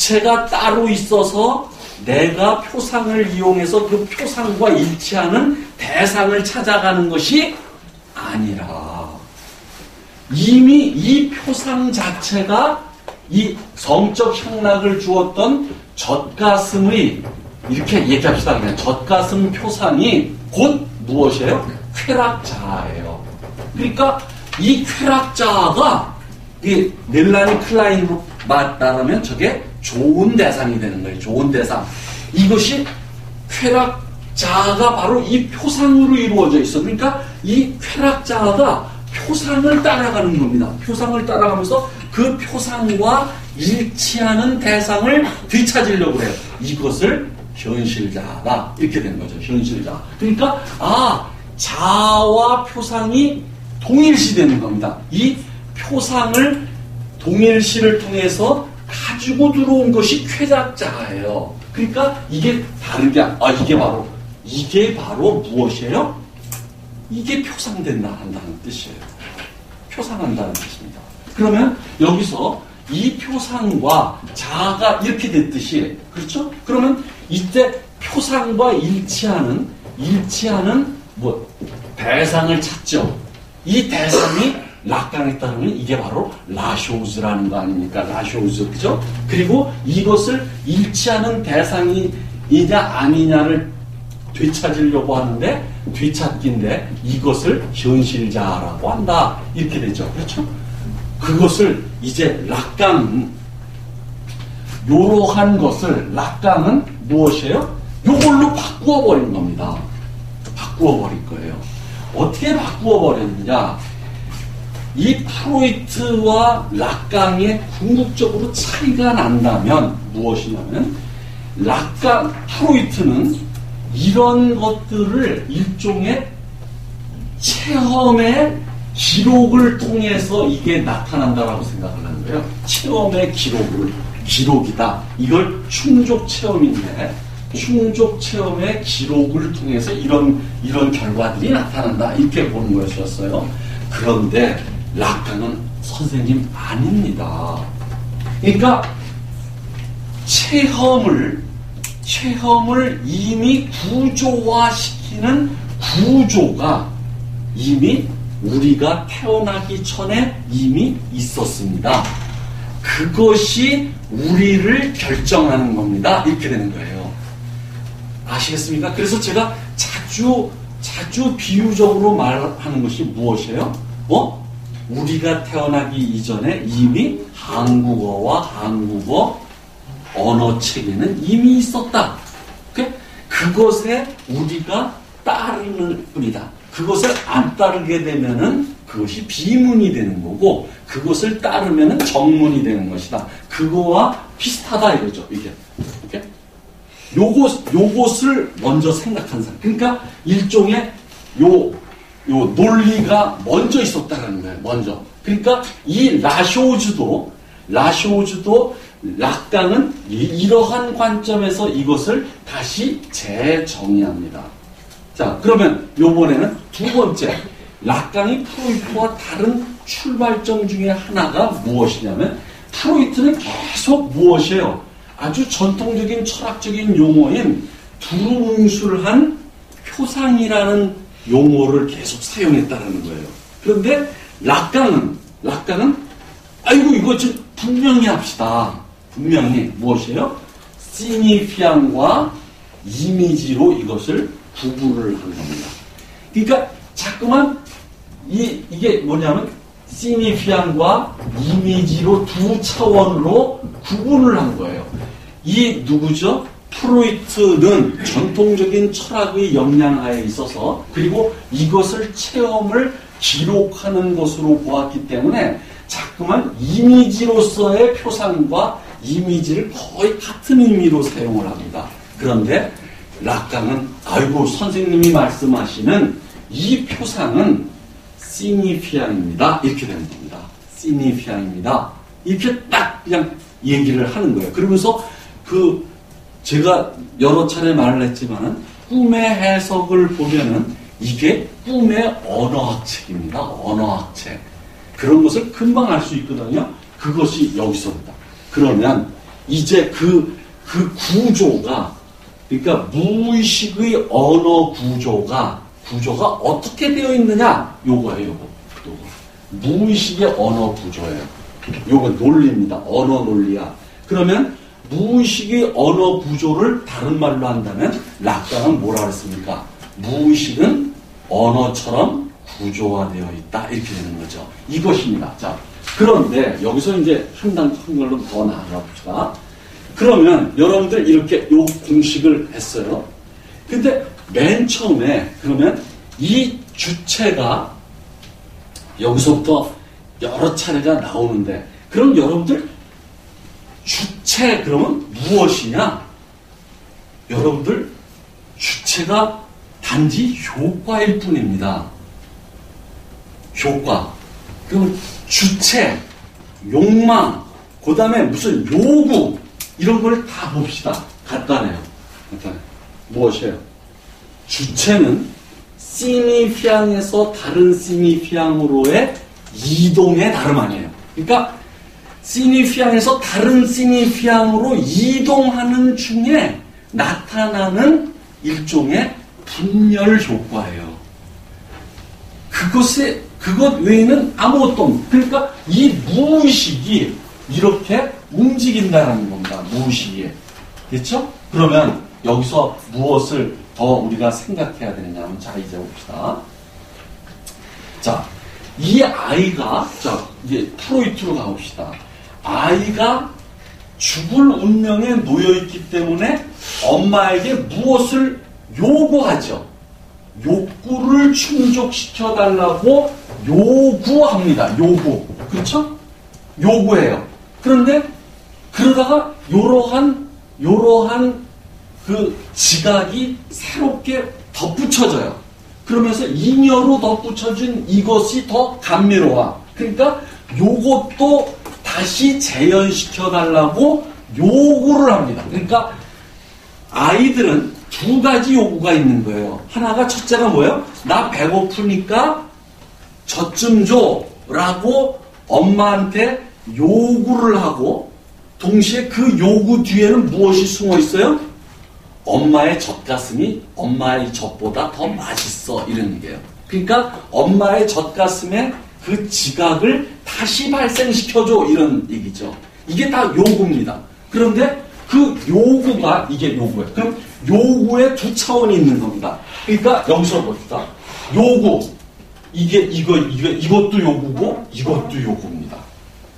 자체가 따로 있어서 내가 표상을 이용해서 그 표상과 일치하는 대상을 찾아가는 것이 아니라 이미 이 표상 자체가 이 성적 향락을 주었던 젖가슴의 이렇게 얘기합시다. 그냥 젖가슴 표상이 곧 무엇이에요? 쾌락자아예요. 그러니까 이 쾌락자아가 이 멜라니 클라인으로 말하면 저게 좋은 대상이 되는 거예요. 좋은 대상. 이것이 쾌락자아가 바로 이 표상으로 이루어져 있어. 그러니까 이 쾌락자아가 표상을 따라가는 겁니다. 표상을 따라가면서 그 표상과 일치하는 대상을 되찾으려고 해요. 이것을 현실자다. 이렇게 된 거죠. 현실자. 그러니까 자아와 표상이 동일시되는 겁니다. 이 표상을 동일시를 통해서 가지고 들어온 것이 쾌락자예요. 그러니까 이게 다르게 이게 바로 무엇이에요? 이게 표상된다 한다는 뜻이에요. 표상한다는 뜻입니다. 그러면 여기서 이 표상과 자아가 이렇게 됐듯이, 그렇죠? 그러면 이때 표상과 일치하는 대상을 찾죠. 이 대상이 락강에 따르면 이게 바로 라쇼즈라는 거 아닙니까? 라쇼즈, 그죠? 그리고 이것을 일치하는 대상이냐 아니냐를 되찾으려고 하는데, 되찾기인데 이것을 현실자라고 한다. 이렇게 되죠. 그렇죠? 그것을 이제 요러한 것을 락강은 무엇이에요? 요걸로 바꾸어 버린 겁니다. 바꾸어 버릴 거예요. 어떻게 바꾸어 버렸느냐? 이 프로이트와 락강의 궁극적으로 차이가 난다면 무엇이냐면, 프로이트는 이런 것들을 일종의 체험의 기록을 통해서 이게 나타난다라고 생각을 하는 거예요. 체험의 기록이다. 이걸 충족 체험인데, 충족 체험의 기록을 통해서 이런 결과들이 나타난다. 이렇게 보는 것이었어요. 그런데 락강은 선생님 아닙니다. 그러니까 체험을 이미 구조화시키는 구조가 이미 우리가 태어나기 전에 이미 있었습니다. 그것이 우리를 결정하는 겁니다. 이렇게 되는 거예요. 아시겠습니까? 그래서 제가 자주 비유적으로 말하는 것이 무엇이에요? 우리가 태어나기 이전에 이미 한국어와 한국어 언어 체계는 이미 있었다. 그것에 우리가 따르는 뿐이다. 그것을 안 따르게 되면은 그것이 비문이 되는 거고, 그것을 따르면은 정문이 되는 것이다. 그거와 비슷하다 이거죠. 이게. 요것을 먼저 생각한 사람. 그러니까 일종의 요 논리가 먼저 있었다는 거예요. 먼저. 그러니까 이 라쇼즈도 락강은 이러한 관점에서 이것을 다시 재정의합니다. 자, 그러면 요번에는 두 번째, 락강이 프로이트와 다른 출발점 중에 하나가 무엇이냐면, 프로이트는 계속 무엇이에요? 아주 전통적인 철학적인 용어인 두루뭉술한 표상이라는 용어를 계속 사용했다는 거예요. 그런데 락강은 이거 좀 분명히 합시다. 분명히 무엇이에요? 시니피안과 이미지로 이것을 구분을 한 겁니다. 그러니까 자꾸만 이게 뭐냐면 시니피안과 이미지로 두 차원으로 구분을 한 거예요. 이 누구죠? 프로이트는 전통적인 철학의 영향하에 있어서, 그리고 이것을 체험을 기록하는 것으로 보았기 때문에 자꾸만 이미지로서의 표상과 이미지를 거의 같은 의미로 사용을 합니다. 그런데 락강은 선생님이 말씀하시는 이 표상은 시니피안입니다. 이렇게 되는 겁니다. 시니피안입니다. 이렇게 딱 그냥 얘기를 하는 거예요. 그러면서 제가 여러 차례 말을 했지만 꿈의 해석을 보면은 이게 꿈의 언어학책입니다. 언어학책. 그런 것을 금방 알 수 있거든요. 그것이 여기서입니다. 그러면 이제 그 구조가, 그러니까 무의식의 언어 구조가 어떻게 되어 있느냐? 요거예요, 요거. 무의식의 언어 구조예요. 요거 논리입니다. 언어 논리야. 그러면 무의식의 언어 구조를 다른 말로 한다면 락강은 뭐라 그랬습니까? 무의식은 언어처럼 구조화되어 있다. 이렇게 되는 거죠. 이것입니다. 자, 그런데 여기서 이제 한 걸로 더 나아가 봅시다. 그러면 여러분들 이렇게 요 공식을 했어요. 근데 맨 처음에 그러면 이 주체가 여기서부터 여러 차례가 나오는데, 그럼 여러분들 주체 그러면 무엇이냐? 여러분들 주체가 단지 효과일 뿐입니다. 효과. 그럼 주체, 욕망, 그 다음에 무슨 요구, 이런 걸 다 봅시다. 간단해요. 무엇이에요? 주체는 시니피앙에서 다른 시니피앙으로의 이동의 다름 아니에요. 그러니까 시니피앙에서 다른 시니피앙으로 이동하는 중에 나타나는 일종의 분열 효과예요. 그것 외에는 아무것도 없는, 그러니까 이 무의식이 이렇게 움직인다는 겁니다. 무의식이. 됐죠? 그러면 여기서 무엇을 더 우리가 생각해야 되느냐면, 자, 이제 봅시다. 자, 이 아이가, 자, 이제 프로이트로 가봅시다. 아이가 죽을 운명에 놓여있기 때문에 엄마에게 무엇을 요구하죠? 욕구를 충족시켜달라고 요구합니다. 요구. 그렇죠? 요구해요. 그런데 그러다가 요러한 그 지각이 새롭게 덧붙여져요. 그러면서 잉여로 덧붙여진 이것이 더 감미로워. 그러니까 요것도 다시 재현시켜달라고 요구를 합니다. 그러니까 아이들은 두 가지 요구가 있는 거예요. 하나가, 첫째가 뭐예요? 나 배고프니까 젖 좀 줘 라고 엄마한테 요구를 하고, 동시에 그 요구 뒤에는 무엇이 숨어 있어요? 엄마의 젖가슴이 엄마의 젖보다 더 맛있어, 이런 얘기예요. 그러니까 엄마의 젖가슴에 그 지각을 다시 발생시켜줘, 이런 얘기죠. 이게 다 요구입니다. 그런데 그 요구가, 이게 요구예요. 그럼 요구에 두 차원이 있는 겁니다. 그러니까 여기서 봅시다. 요구, 이것도 요구고 이것도 요구입니다.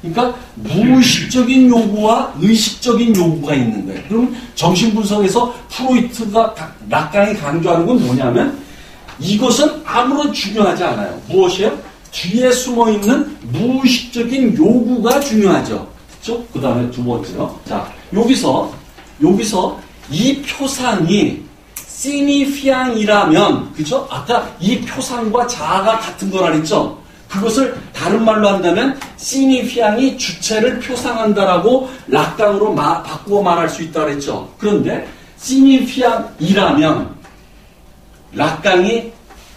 그러니까 무의식적인 요구와 의식적인 요구가 있는 거예요. 그럼 정신분석에서 프로이트가, 락강이 강조하는 건 뭐냐면, 이것은 아무런 중요하지 않아요. 무엇이에요? 뒤에 숨어있는 무의식적인 요구가 중요하죠. 그렇죠? 그 다음에 두 번째요. 자, 여기서 이 표상이 시니피앙이라면, 그죠? 아까 이 표상과 자아가 같은 거라 그랬죠? 그것을 다른 말로 한다면 시니피앙이 주체를 표상한다라고 락강으로 바꾸어 말할 수 있다고 그랬죠? 그런데 시니피앙이라면 락강이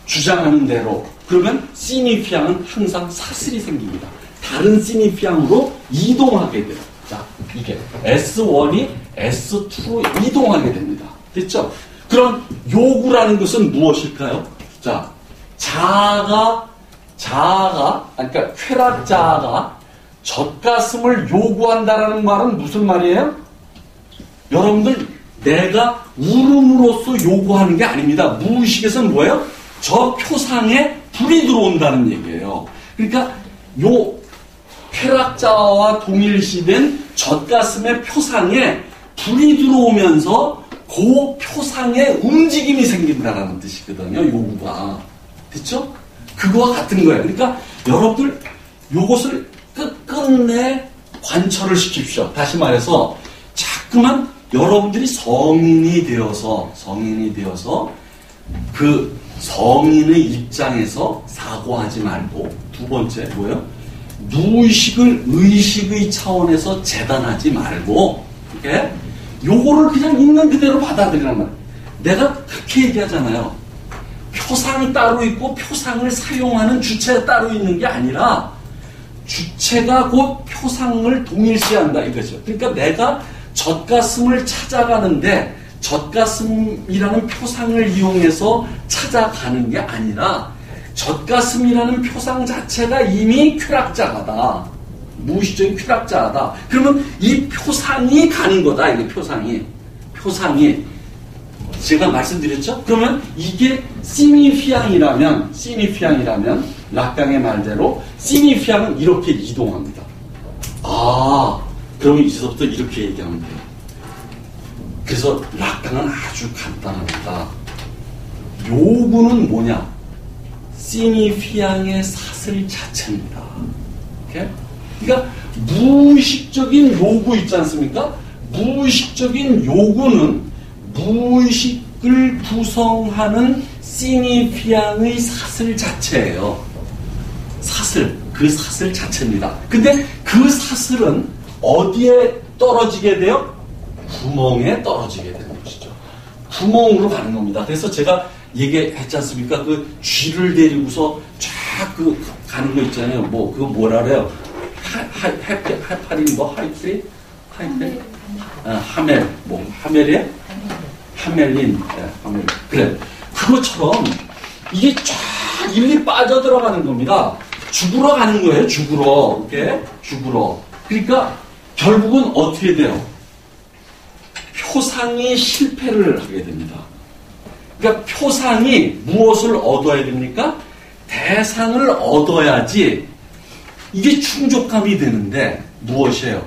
주장하는 대로, 그러면 시니피앙은 항상 사슬이 생깁니다. 다른 시니피앙으로 이동하게 돼요. 자, 이게 S1이 S2로 이동하게 됩니다. 됐죠? 그런 요구라는 것은 무엇일까요? 자, 그러니까 쾌락자아가 젖가슴을 요구한다라는 말은 무슨 말이에요? 여러분들, 내가 울음으로써 요구하는 게 아닙니다. 무의식에서는 뭐예요? 저 표상에 불이 들어온다는 얘기예요. 그러니까 요 쾌락자아와 동일시된 젖가슴의 표상에 불이 들어오면서 그 표상에 움직임이 생긴다라는 뜻이거든요. 요구가. 됐죠? 그거와 같은 거예요. 그러니까 여러분들 요것을 끝끝내 관철을 시킵시오. 다시 말해서 자꾸만 여러분들이 성인이 되어서 그 성인의 입장에서 사고하지 말고, 두 번째 뭐예요? 무의식을 의식의 차원에서 재단하지 말고, 이렇게 요거를 그냥 있는 그대로 받아들이란 말이에요. 내가 그렇게 얘기하잖아요. 표상이 따로 있고 표상을 사용하는 주체가 따로 있는 게 아니라 주체가 곧 표상을 동일시한다, 이거죠. 그러니까 내가 젖가슴을 찾아가는데 젖가슴이라는 표상을 이용해서 찾아가는 게 아니라 젖가슴이라는 표상 자체가 이미 쾌락자하다. 무의식적인 쾌락자하다. 그러면 이 표상이 가는 거다. 이게 표상이. 제가 말씀드렸죠? 그러면 이게 시니피앙이라면 락강의 말대로 시니피앙은 이렇게 이동합니다. 그러면 이제부터 이렇게 얘기하면 돼요. 그래서 락강은 아주 간단합니다. 요구는 뭐냐? 시니피앙의 사슬 자체입니다. 오케이? 그러니까 무의식적인 요구 있지 않습니까? 무의식적인 요구는 무의식을 구성하는 시니피앙의 사슬 자체예요. 그 사슬 자체입니다. 근데 그 사슬은 어디에 떨어지게 돼요? 구멍에 떨어지게 되는 것이죠. 구멍으로 가는 겁니다. 그래서 제가 얘기했지 않습니까? 그 쥐를 데리고서 쫙 가는 거 있잖아요. 그거 뭐라 그래요? 하파린 하이프리? 하멜, 하멜이야? 하멜린, 하멜. 그래. 그것처럼 이게 쫙 일리 빠져 들어가는 겁니다. 죽으러 가는 거예요, 죽으러. 이렇게? 죽으러. 그러니까 결국은 어떻게 돼요? 표상이 실패를 하게 됩니다. 그러니까 표상이 무엇을 얻어야 됩니까? 대상을 얻어야지 이게 충족감이 되는데 무엇이에요?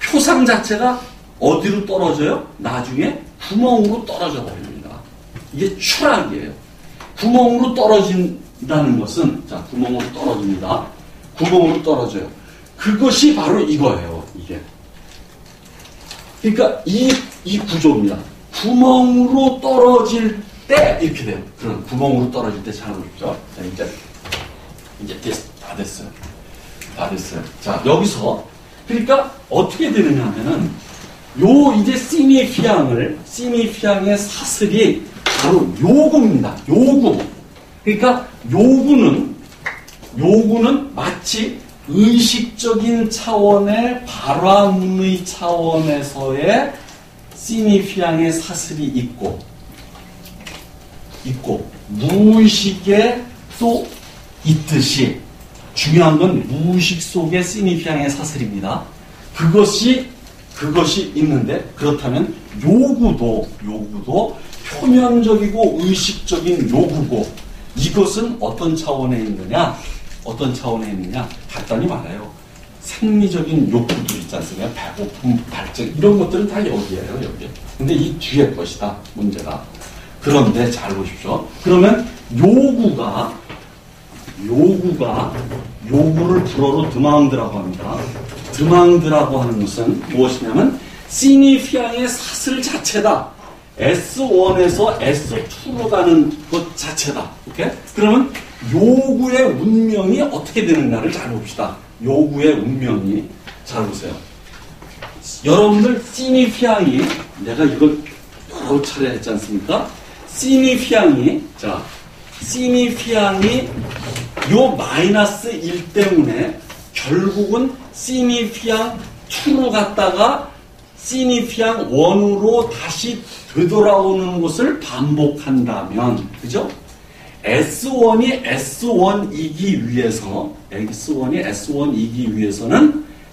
표상 자체가 어디로 떨어져요? 나중에 구멍으로 떨어져 버립니다. 이게 추락이에요. 구멍으로 떨어진다는 것은, 자, 구멍으로 떨어집니다. 구멍으로 떨어져요. 그것이 바로 이거예요, 이게. 그러니까 이 구조입니다. 구멍으로 떨어질 때 이렇게 돼요. 그럼 구멍으로 떨어질 때 잘 보십시오. 자, 이제 다 됐어요. 다 됐어요. 자, 여기서 그러니까 어떻게 되느냐 하면은 이제 시니피앙의 사슬이 바로 요구입니다. 요구. 그러니까 요구는 마치 의식적인 차원의 발화문의 차원에서의 시니피앙의 사슬이 있고 무의식에 또 있듯이 중요한 건 무의식 속의 시니피앙의 사슬입니다. 그것이 있는데 그렇다면 요구도 표면적이고 의식적인 요구고 이것은 어떤 차원에 있느냐? 간단히 말해요. 생리적인 욕구들 있지 않습니까? 배고픔, 발전 이런 것들은 다 여기예요, 여기. 근데 이 뒤에 것이다, 문제가. 그런데 잘 보십시오. 그러면 요구를 불어로 드망드라고 합니다. 드망드라고 하는 것은 무엇이냐면 시니피앙의 사슬 자체다. S1에서 S2로 가는 것 자체다. 오케이? 그러면 요구의 운명이 어떻게 되느냐를 잘 봅시다. 요구의 운명이 잘 보세요. 여러분들 시니피앙이 내가 이걸 여러 차례 했지 않습니까? 시니피앙이 요 마이너스 1 때문에 결국은 시니피앙 2로 갔다가 시니피앙 1으로 다시 되돌아오는 것을 반복한다면, 그죠? S1이 S1이기 위해서는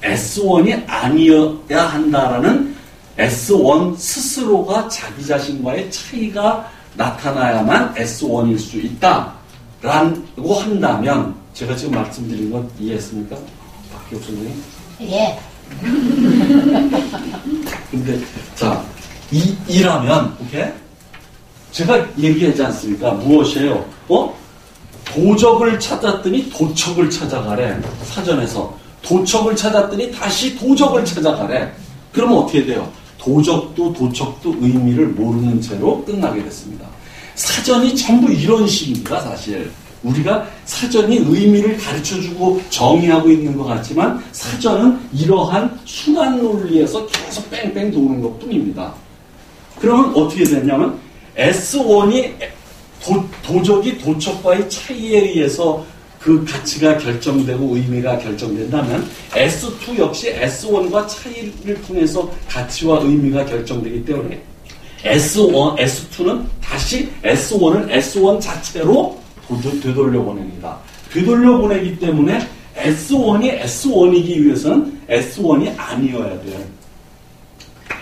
S1이 아니어야 한다라는 S1 스스로가 자기 자신과의 차이가 나타나야만 S1일 수 있다라고 한다면, 제가 지금 말씀드린 건 이해했습니까? 박기옥 선생님? 예. 근데, 자, 이라면, 오케이? 제가 얘기하지 않습니까? 무엇이에요? 도적을 찾았더니 도척을 찾아가래. 사전에서. 도척을 찾았더니 다시 도적을 찾아가래. 그러면 어떻게 돼요? 도적도 도척도 의미를 모르는 채로 끝나게 됐습니다. 사전이 전부 이런 식입니다, 사실. 우리가 사전이 의미를 가르쳐주고 정의하고 있는 것 같지만 사전은 이러한 순환 논리에서 계속 뺑뺑 도는 것 뿐입니다. 그러면 어떻게 되냐면 S1이 도적이 도척과의 차이에 의해서 그 가치가 결정되고 의미가 결정된다면 S2 역시 S1과 차이를 통해서 가치와 의미가 결정되기 때문에 S2는 다시 S1을 S1 자체로 되돌려보냅니다. 되돌려보내기 때문에 S1이 S1이기 위해서는 S1이 아니어야 돼요.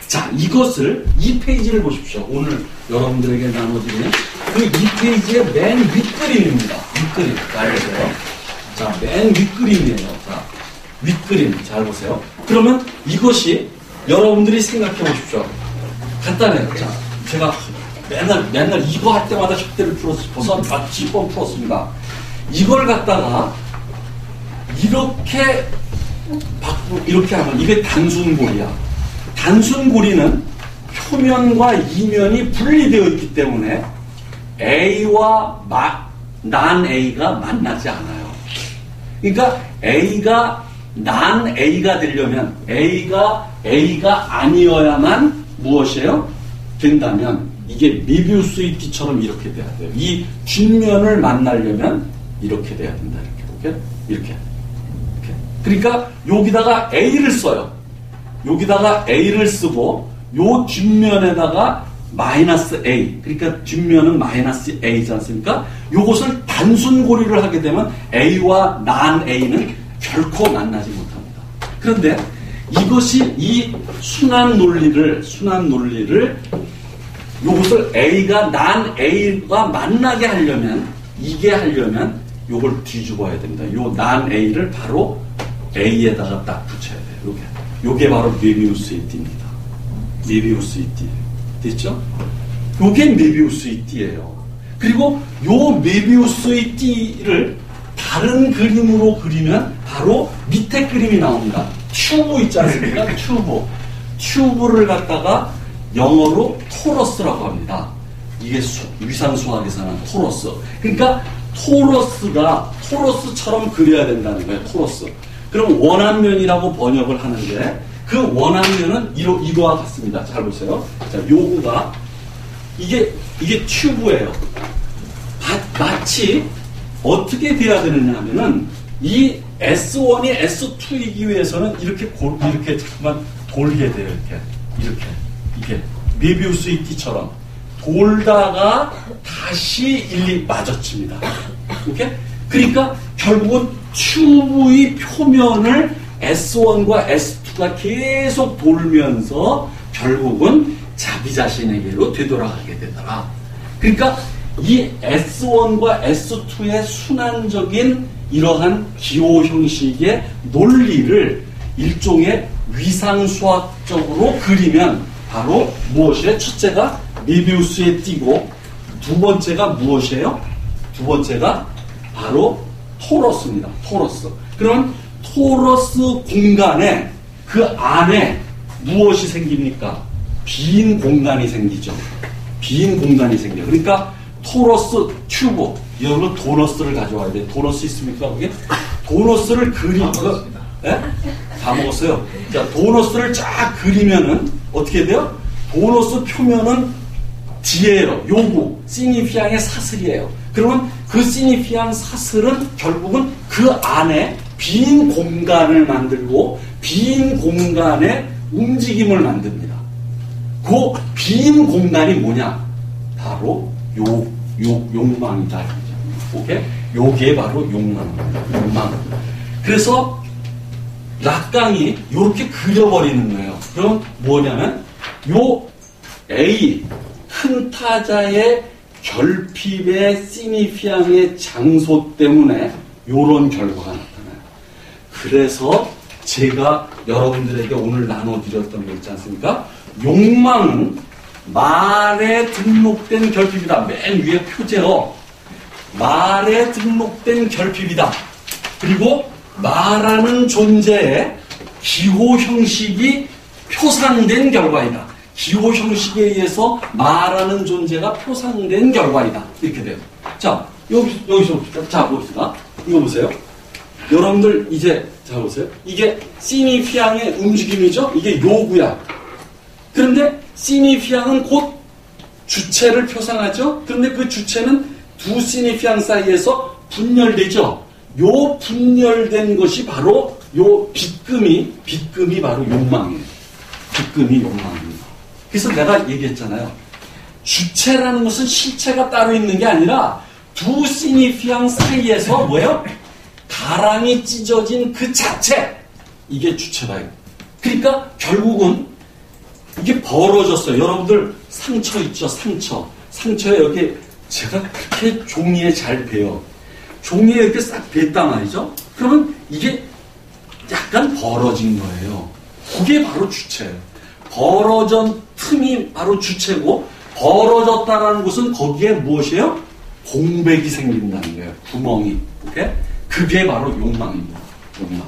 자, 이것을 이 페이지를 보십시오. 오늘 여러분들에게 나눠드리는 그 이 페이지의 맨 윗그림입니다. 윗그림. 잘 보세요. 자, 맨 윗그림이에요. 자, 윗그림. 잘 보세요. 그러면 이것이 여러분들이 생각해 보십시오. 간단해요. 자, 제가 맨날 이거 할 때마다 혁대를 풀어서 10번 풀었습니다. 이걸 갖다가 이렇게 하면 이게 단순고리야. 단순고리는 표면과 이면이 분리되어 있기 때문에 A와 난 A가 만나지 않아요. 그러니까 A가 난 A가 되려면 A가 아니어야만 무엇이에요? 된다면 이게 메비우스의 띠처럼 이렇게 돼야 돼요. 이 뒷면을 만나려면 이렇게 돼야 된다. 이렇게. 그러니까 여기다가 A를 써요. 여기다가 A를 쓰고 요 뒷면에다가 마이너스 A, 그러니까 뒷면은 마이너스 A지 않습니까? 요것을 단순고리를 하게 되면 A와 난 A는 결코 만나지 못합니다. 그런데 이것이 이 순환 논리를 요것을 A가 난 A가 만나게 하려면 요걸 뒤집어야 됩니다. 요 난 A를 바로 A에다가 딱 붙여야 돼요. 요게 바로 메비우스의 띠입니다. 메비우스의 띠. 됐죠? 요게 메비우스의 띠예요. 그리고 요 메비우스의 띠를 다른 그림으로 그리면 바로 밑에 그림이 나옵니다. 튜브 있지 않습니까? 튜브를 갖다가 영어로 토러스라고 합니다. 이게 위상수학에서는 토러스. 그러니까 토러스처럼 그려야 된다는 거예요. 토러스. 그럼 원안면이라고 번역을 하는데 그 원안면은 이거와 같습니다. 잘 보세요. 자, 요구가 이게 튜브예요. 마치 어떻게 돼야 되느냐 하면은 이 S1이 S2이기 위해서는 이렇게 잠깐만 돌게 돼요. 이게 메비우스의 띠처럼 돌다가 다시 마주칩니다. 오케이? 그러니까 결국은 튜브의 표면을 S1과 S2가 계속 돌면서 결국은 자기 자신에게로 되돌아가게 되더라. 그러니까 이 S1과 S2의 순환적인 이러한 기호 형식의 논리를 일종의 위상수학적으로 그리면 바로 무엇이에요? 첫째가 메비우스의 띠고 두 번째가 무엇이에요? 두 번째가 바로 토러스입니다. 토러스. 그러면 토러스 공간에 그 안에 무엇이 생깁니까? 빈 공간이 생기죠. 빈 공간이 생겨요. 그러니까 토러스 튜브. 여러분 도너스를 가져와야 돼요. 도너스 있습니까? 거기? 도너스를 그리고 예? 다 먹었어요. 자, 도너스를 쫙 그리면은 어떻게 돼요? 도너스 표면은 디에요. 요구, 시니피앙의 사슬이에요. 그러면 그 시니피앙 사슬은 결국은 그 안에 빈 공간을 만들고 빈 공간에 움직임을 만듭니다. 그 빈 공간이 뭐냐? 바로 욕망이다. 오케이? 요게 바로 욕망입니다. 욕망. 그래서 락강이 이렇게 그려버리는 거예요. 그럼 뭐냐면 요 A 큰 타자의 결핍의 시니피앙의 장소 때문에 요런 결과가 나타나요. 그래서 제가 여러분들에게 오늘 나눠드렸던 거 있지 않습니까? 욕망은 말에 등록된 결핍이다. 맨 위에 표제어. 말에 등록된 결핍이다. 그리고 말하는 존재의 기호 형식이 표상된 결과이다. 기호 형식에 의해서 말하는 존재가 표상된 결과이다. 이렇게 돼요. 자, 여기서 봅시다. 자, 봅시다. 이거 보세요. 여러분들 이제 자 보세요. 이게 시니피앙의 움직임이죠. 이게 요구야. 그런데 시니피앙은 곧 주체를 표상하죠. 그런데 그 주체는 두 시니피앙 사이에서 분열되죠. 요 분열된 것이 바로 요 빗금이 바로 욕망이에요. 빗금이 욕망입니다. 그래서 내가 얘기했잖아요. 주체라는 것은 실체가 따로 있는 게 아니라 두 시니피앙 사이에서 뭐예요? 가랑이 찢어진 그 자체, 이게 주체다. 그러니까 결국은 이게 벌어졌어요. 여러분들 상처 있죠? 상처에 여기 제가 그렇게 종이에 잘 베요. 종이에 이렇게 싹 뱄단 말이죠. 그러면 이게 약간 벌어진 거예요. 그게 바로 주체예요. 벌어진 틈이 바로 주체고, 벌어졌다라는 것은 거기에 무엇이에요? 공백이 생긴다는 거예요. 구멍이. 오케이? 그게 바로 욕망입니다. 욕망.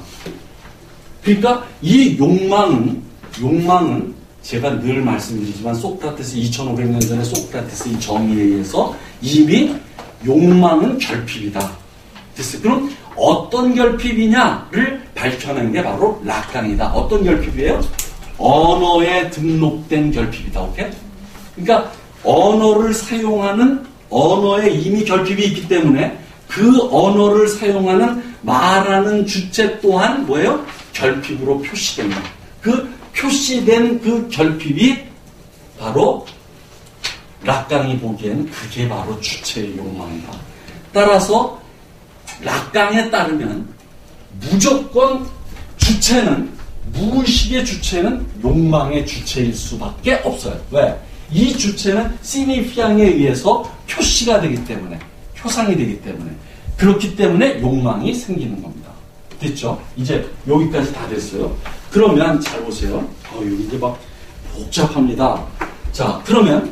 그러니까 이 욕망은 제가 늘 말씀드리지만 소크라테스 2500년 전에 소크라테스 이 정의에 의해서 이미 욕망은 결핍이다. 됐어요. 그럼 어떤 결핍이냐를 밝혀낸 게 바로 락강이다. 어떤 결핍이에요? 언어에 등록된 결핍이다. 오케이? 그러니까 언어를 사용하는 언어에 이미 결핍이 있기 때문에 그 언어를 사용하는 말하는 주체 또한 뭐예요? 결핍으로 표시됩니다. 그 표시된 그 결핍이 바로 락강이 보기엔 그게 바로 주체의 욕망이다. 따라서 락강에 따르면 무조건 주체는, 무의식의 주체는 욕망의 주체일 수밖에 없어요. 왜? 이 주체는 시니피앙에 의해서 표시가 되기 때문에, 표상이 되기 때문에, 그렇기 때문에 욕망이 생기는 겁니다. 됐죠? 이제 여기까지 다 됐어요. 그러면 잘 보세요. 여기 이제 막 복잡합니다. 자, 그럼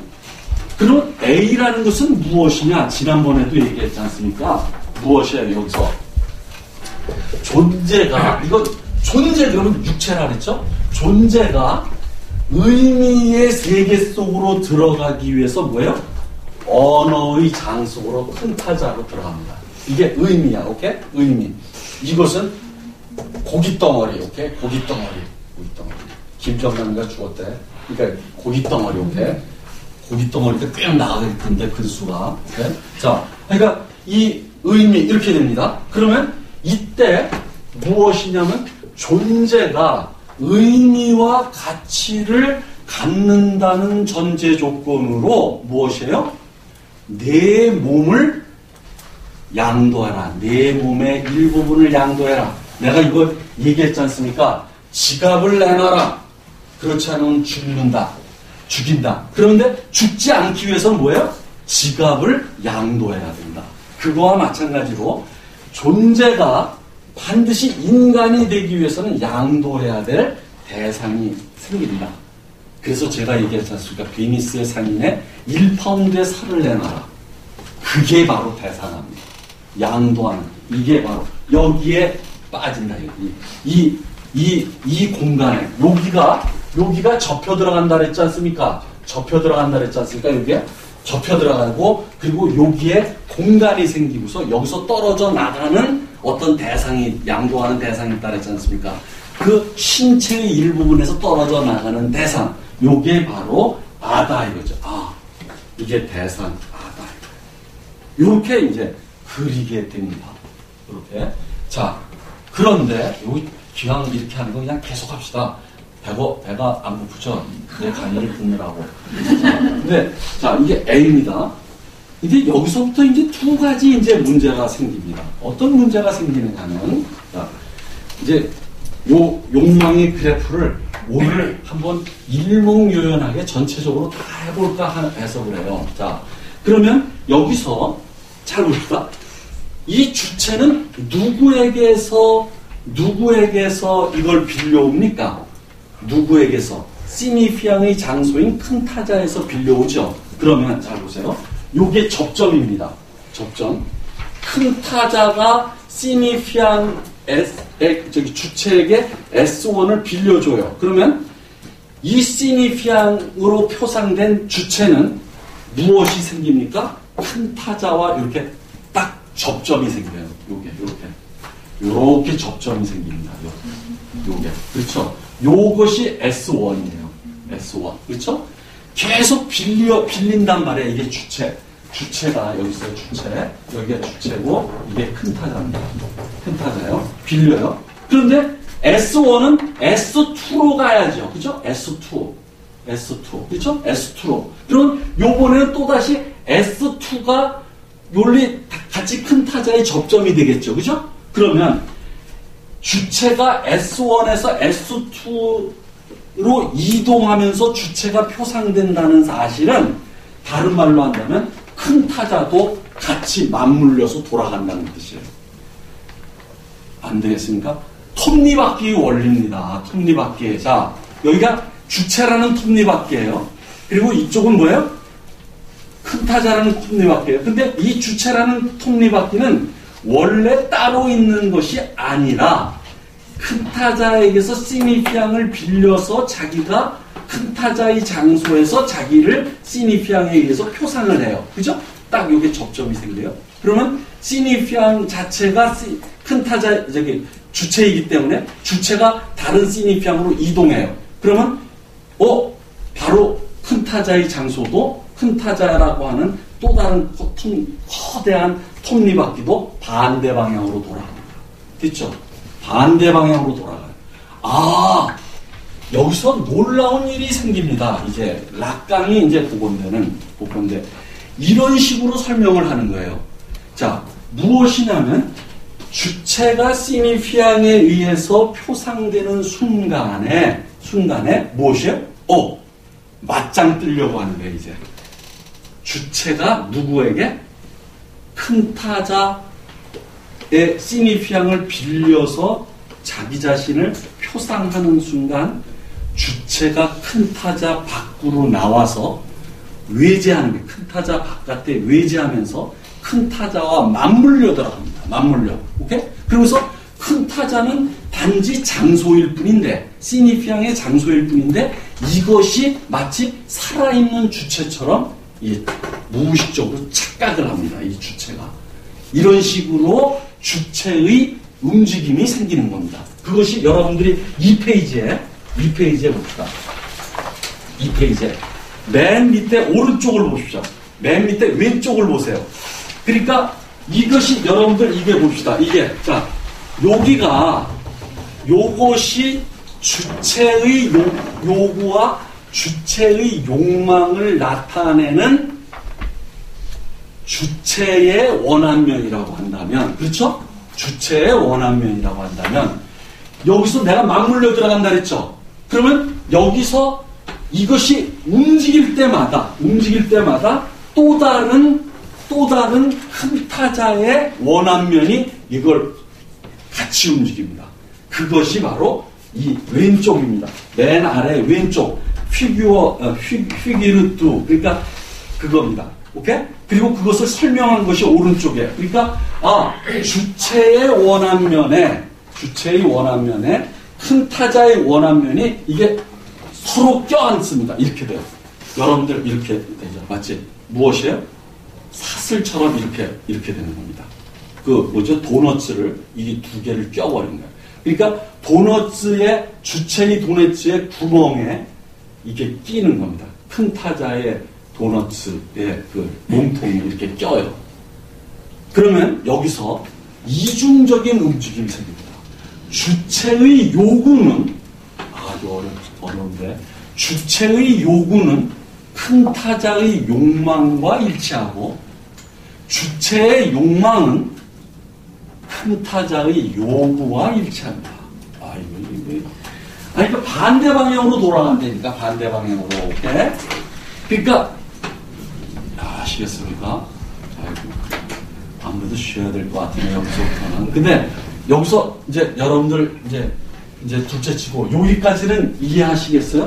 A라는 것은 무엇이냐? 지난번에도 얘기했지 않습니까? 무엇이에요, 여기서? 존재가, 존재 그러면 육체라 그랬죠? 존재가 의미의 세계 속으로 들어가기 위해서 뭐예요? 언어의 장 속으로 큰 타자로 들어갑니다. 이게 의미야, 오케이? 의미. 이것은 고깃덩어리, 오케이? 고깃덩어리. 김정남이가 죽었대. 그러니까 고깃덩어리, 오케이? 고깃덩어리가 꽤 나가겠던데, 그 수가. 오케이? 자, 그러니까 이 의미, 이렇게 됩니다. 그러면 이때 무엇이냐면 존재가 의미와 가치를 갖는다는 전제 조건으로 무엇이에요? 내 몸을 양도해라. 내 몸의 일부분을 양도해라. 내가 이거 얘기했지 않습니까? 지갑을 내놔라. 그렇지 않으면 죽인다. 그런데 죽지 않기 위해서는 뭐예요? 지갑을 양도해야 된다. 그거와 마찬가지로 존재가 반드시 인간이 되기 위해서는 양도해야 될 대상이 생긴다. 그래서 제가 얘기했지 않습니까? 베니스의 상인에 1파운드의 살을 내놔라. 그게 바로 대상합니다. 양도하는. 이게 바로 여기에 빠진다. 이 공간에 여기가 접혀 들어간다 그랬지 않습니까? 여기에 접혀 들어가고, 그리고 여기에 공간이 생기고서 여기서 떨어져 나가는 어떤 대상이, 양도하는 대상이 있다 그랬지 않습니까? 그 신체의 일부분에서 떨어져 나가는 대상, 요게 바로 아다 이거죠. 이게 대상, 아다 이거예요. 이렇게 이제 그리게 됩니다. 이렇게. 자, 그런데 여기 기왕 이렇게 하는 거 그냥 계속 합시다. 배가 안 고프죠? 내 간이를 붓느라고. 근데, 자, 이게 A입니다. 이제 여기서부터 이제 두 가지 이제 문제가 생깁니다. 어떤 문제가 생기는가는, 자, 이제 요 욕망의 그래프를 오늘 한번 일목요연하게 전체적으로 다 해볼까 해서 그래요. 자, 그러면 여기서 잘 봅시다. 이 주체는 누구에게서 이걸 빌려옵니까? 누구에게서? 시니피앙의 장소인 큰 타자에서 빌려오죠. 그러면 잘 보세요. 요게 접점입니다. 접점. 큰 타자가 시니피앙 주체에게 S1을 빌려줘요. 그러면 이 시니피앙으로 표상된 주체는 무엇이 생깁니까? 큰 타자와 이렇게 딱 접점이 생겨요. 요렇게 접점이 생깁니다. 요게. 그렇죠? 요것이 S1이에요. S1. 그렇죠? 계속 빌린단 말이에요. 이게 주체. 주체가 여기 있어요. 주체. 여기가 주체고 이게 큰 타자입니다. 큰 타자예요. 빌려요. 그런데 S1은 S2로 가야죠. 그죠? S2. 그죠? S2로. 그럼 요번에는 또다시 S2가 원래 같이 큰 타자의 접점이 되겠죠. 그죠? 그러면 주체가 S1에서 S2로 이동하면서 주체가 표상된다는 사실은 다른 말로 한다면 큰 타자도 같이 맞물려서 돌아간다는 뜻이에요. 안 되겠습니까? 톱니바퀴의 원리입니다. 톱니바퀴. 자, 여기가 주체라는 톱니바퀴예요. 그리고 이쪽은 뭐예요? 큰 타자라는 톱니바퀴예요. 근데 이 주체라는 톱니바퀴는 원래 따로 있는 것이 아니라 큰 타자에게서 시니피앙을 빌려서 자기가 큰 타자의 장소에서 자기를 시니피앙에 의해서 표상을 해요. 그죠? 딱 여기 접점이 생겨요. 그러면 시니피앙 자체가 큰 타자, 주체이기 때문에 주체가 다른 시니피앙으로 이동해요. 그러면, 바로 큰 타자의 장소도 큰 타자라고 하는 또 다른 거대한 톱니바퀴도 반대 방향으로 돌아갑니다. 됐죠? 반대 방향으로 돌아가요. 여기서 놀라운 일이 생깁니다. 이제 락강이 이제 복원돼 이런 식으로 설명을 하는 거예요. 자, 무엇이냐면 주체가 시니피앙에 의해서 표상되는 순간에 무엇이에요? 맞짱 뜨려고 하는 거예요. 이제 주체가 누구에게? 큰 타자의 시니피앙을 빌려서 자기 자신을 표상하는 순간 주체가 큰 타자 밖으로 나와서 외제하는 거예요. 큰 타자 바깥에 외제하면서 큰 타자와 맞물려 들어갑니다. 맞물려. 오케이? 그러면서 큰 타자는 단지 장소일 뿐인데, 시니피앙의 장소일 뿐인데, 이것이 마치 살아있는 주체처럼 무의식적으로 착각을 합니다. 이 주체가. 이런 식으로 주체의 움직임이 생기는 겁니다. 그것이 여러분들이 2페이지에 봅시다. 2페이지에. 맨 밑에 오른쪽을 보십시오. 맨 밑에 왼쪽을 보세요. 그러니까 이것이 여러분들 이게 봅시다. 자, 요것이 주체의 요구와 주체의 욕망을 나타내는 주체의 원한면이라고 한다면, 그렇죠? 주체의 원한면이라고 한다면, 여기서 내가 맞물려 들어간다 그랬죠? 그러면 여기서 이것이 움직일 때마다 또 다른 큰 타자의 원한면이 이걸 같이 움직입니다. 그것이 바로 이 왼쪽입니다. 맨 아래 왼쪽 휘기르뚜, 그러니까 그겁니다. 오케이? 그리고 그것을 설명한 것이 오른쪽에. 그러니까 주체의 원한면에 큰 타자의 원한면이 이게 서로 껴안습니다. 이렇게 돼요. 여러분들 이렇게 되죠. 맞지? 무엇이에요? 사슬처럼 이렇게 되는 겁니다. 도너츠를 이 두 개를 껴버린 거예요. 그러니까 주체의 도너츠의 구멍에 이게 끼는 겁니다. 큰 타자의 도너츠의 몸통이 이렇게 껴요. 그러면 여기서 이중적인 움직임이 생깁니다. 주체의 요구는 아주 어려운데, 주체의 요구는 큰 타자의 욕망과 일치하고 주체의 욕망은 큰 타자의 요구와 일치합니다. 그러니까 반대 방향으로 돌아간다니까, 반대 방향으로. 오케이? 그러니까 아시겠습니까? 아무래도 쉬어야 될 것 같으네요, 여기서부터는. 근데 여기서 이제 여러분들 이제 둘째 치고 여기까지는 이해하시겠어요?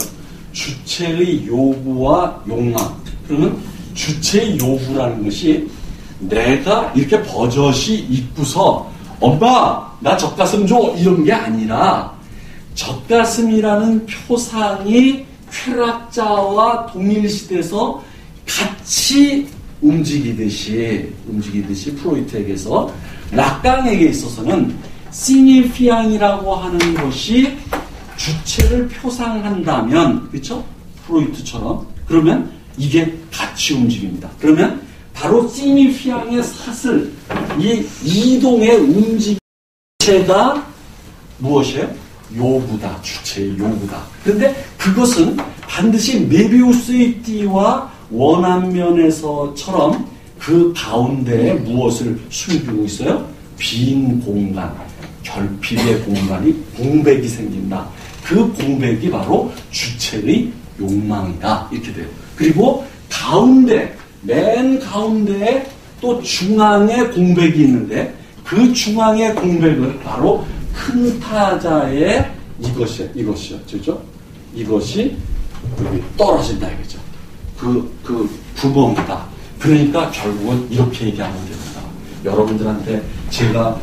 주체의 요구와 욕망. 그러면 주체의 요구라는 것이 내가 이렇게 버젓이 입고서 엄마 나 젖가슴 줘 이런 게 아니라, 젖가슴이라는 표상이 쾌락자와 동일시돼서 같이 움직이듯이 프로이트에게서 락강에게 있어서는 시니피앙이라고 하는 것이 주체를 표상한다면, 그렇죠? 프로이트처럼. 그러면 이게 같이 움직입니다. 그러면 바로 시니피앙의 사슬, 이 이동의 움직임체가 무엇이에요? 요구다. 주체의 요구다. 그런데 그것은 반드시 메비우스의 띠와 원안면에서처럼 그 가운데에 무엇을 숨기고 있어요? 빈 공간, 결핍의 공간이 공백이 생긴다. 그 공백이 바로 주체의 욕망이다. 이렇게 돼요. 그리고 가운데, 맨 가운데에 또 중앙에 공백이 있는데 그 중앙의 공백을 바로 큰 타자의 이것이요. 그죠? 이것이 여기 떨어진다. 이거죠. 그 구멍이다. 그러니까 결국은 이렇게 얘기하면 됩니다. 여러분들한테 제가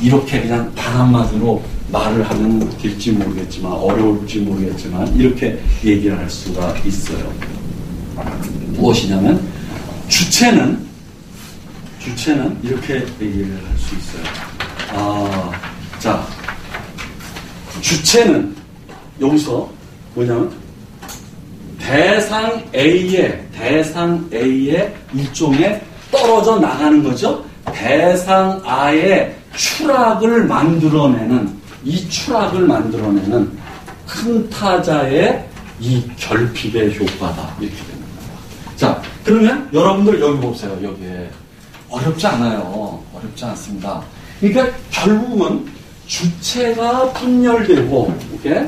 이렇게 그냥 단 한마디로 말을 하면 될지 모르겠지만, 어려울지 모르겠지만, 이렇게 얘기를 할 수가 있어요. 무엇이냐면, 주체는 이렇게 얘기를 할 수 있어요. 자, 주체는 여기서 뭐냐면, 대상 A의 일종의 떨어져 나가는 거죠. 대상 A의 추락을 만들어내는, 이 추락을 만들어내는 큰 타자의 이 결핍의 효과다. 이렇게 됩니다. 자, 그러면 여러분들 여기 보세요. 여기에. 어렵지 않아요. 어렵지 않습니다. 그러니까 결국은 주체가 분열되고, 오케이?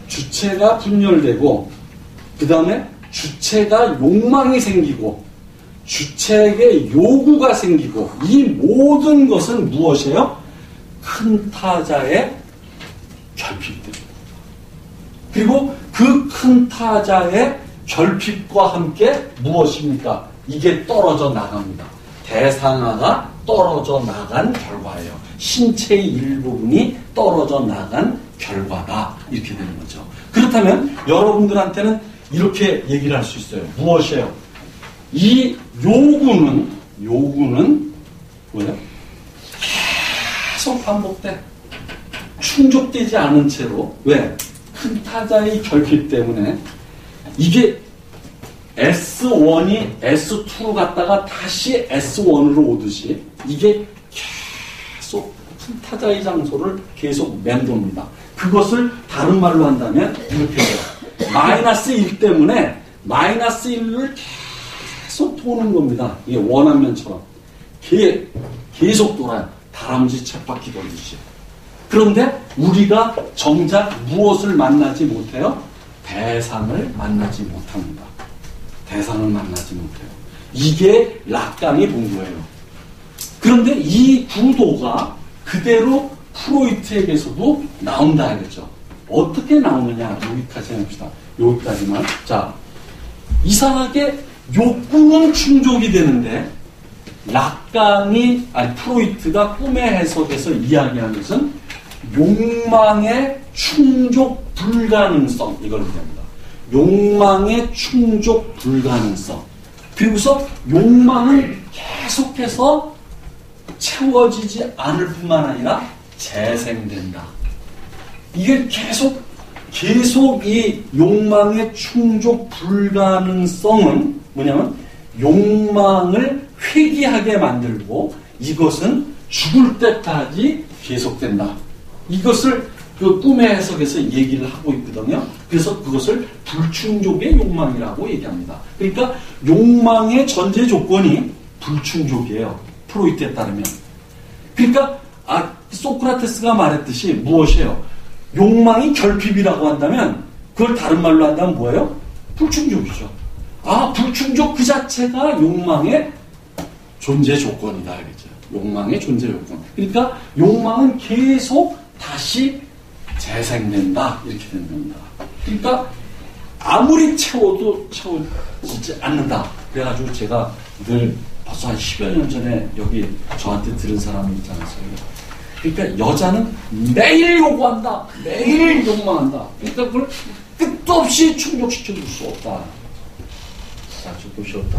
주체가 분열되고, 그 다음에 주체가 욕망이 생기고, 주체에게 요구가 생기고, 이 모든 것은 무엇이에요? 큰 타자의 결핍입니다. 그리고 그 큰 타자의 결핍과 함께 무엇입니까? 이게 떨어져 나갑니다. 대상아가 떨어져 나간 결과예요. 신체의 일부분이 떨어져 나간 결과다. 이렇게 되는 거죠. 그렇다면 여러분들한테는 이렇게 얘기를 할 수 있어요. 무엇이에요? 이 요구는 뭐예요? 계속 반복돼. 충족되지 않은 채로. 왜? 큰 타자의 결핍 때문에 이게 S1이 S2로 갔다가 다시 S1으로 오듯이 이게 계속 큰 타자의 장소를 계속 맴돕니다. 그것을 다른 말로 한다면 이렇게 해요. 마이너스 1 때문에 마이너스 1을 계속 도는 겁니다. 이게 원안면처럼. 계속 돌아요. 다람쥐 쳇바퀴 돌듯이. 그런데 우리가 정작 무엇을 만나지 못해요? 대상을 만나지 못합니다. 대상을 만나지 못해요. 이게 락강이 본 거예요. 그런데 이 구도가 그대로 프로이트에게서도 나온다 이거죠. 어떻게 나오느냐 여기까지 해봅시다. 여기까지만. 자, 이상하게 욕구는 충족이 되는데 프로이트가 꿈의 해석에서 이야기하는 것은 욕망의 충족 불가능성 이걸 얘기합니다. 욕망의 충족 불가능성. 그리고서 욕망은 계속해서 채워지지 않을 뿐만 아니라 재생된다. 이게 계속 이 욕망의 충족 불가능성은 뭐냐면 욕망을 회귀하게 만들고 이것은 죽을 때까지 계속된다. 이것을 그 꿈의 해석에서 얘기를 하고 있거든요. 그래서 그것을 불충족의 욕망이라고 얘기합니다. 그러니까 욕망의 전제 조건이 불충족이에요. 프로이트에 따르면. 그러니까 소크라테스가 말했듯이 무엇이에요? 욕망이 결핍이라고 한다면 그걸 다른 말로 한다면 뭐예요? 불충족이죠. 불충족 그 자체가 욕망의 존재 조건이다. 그랬죠. 욕망의 존재 조건. 그러니까 욕망은 계속 다시 재생된다. 이렇게 되는 겁니다. 그러니까 아무리 채워도 채워지지 않는다. 그래가지고 제가 늘 벌써 한 10여 년 전에 여기 저한테 들은 사람이 있지 않았어요. 그러니까 여자는 매일 요구한다. 매일 욕망한다. 그러니까 그걸 끝도 없이 충족시켜줄 수 없다. 자, 조금 쉬었다.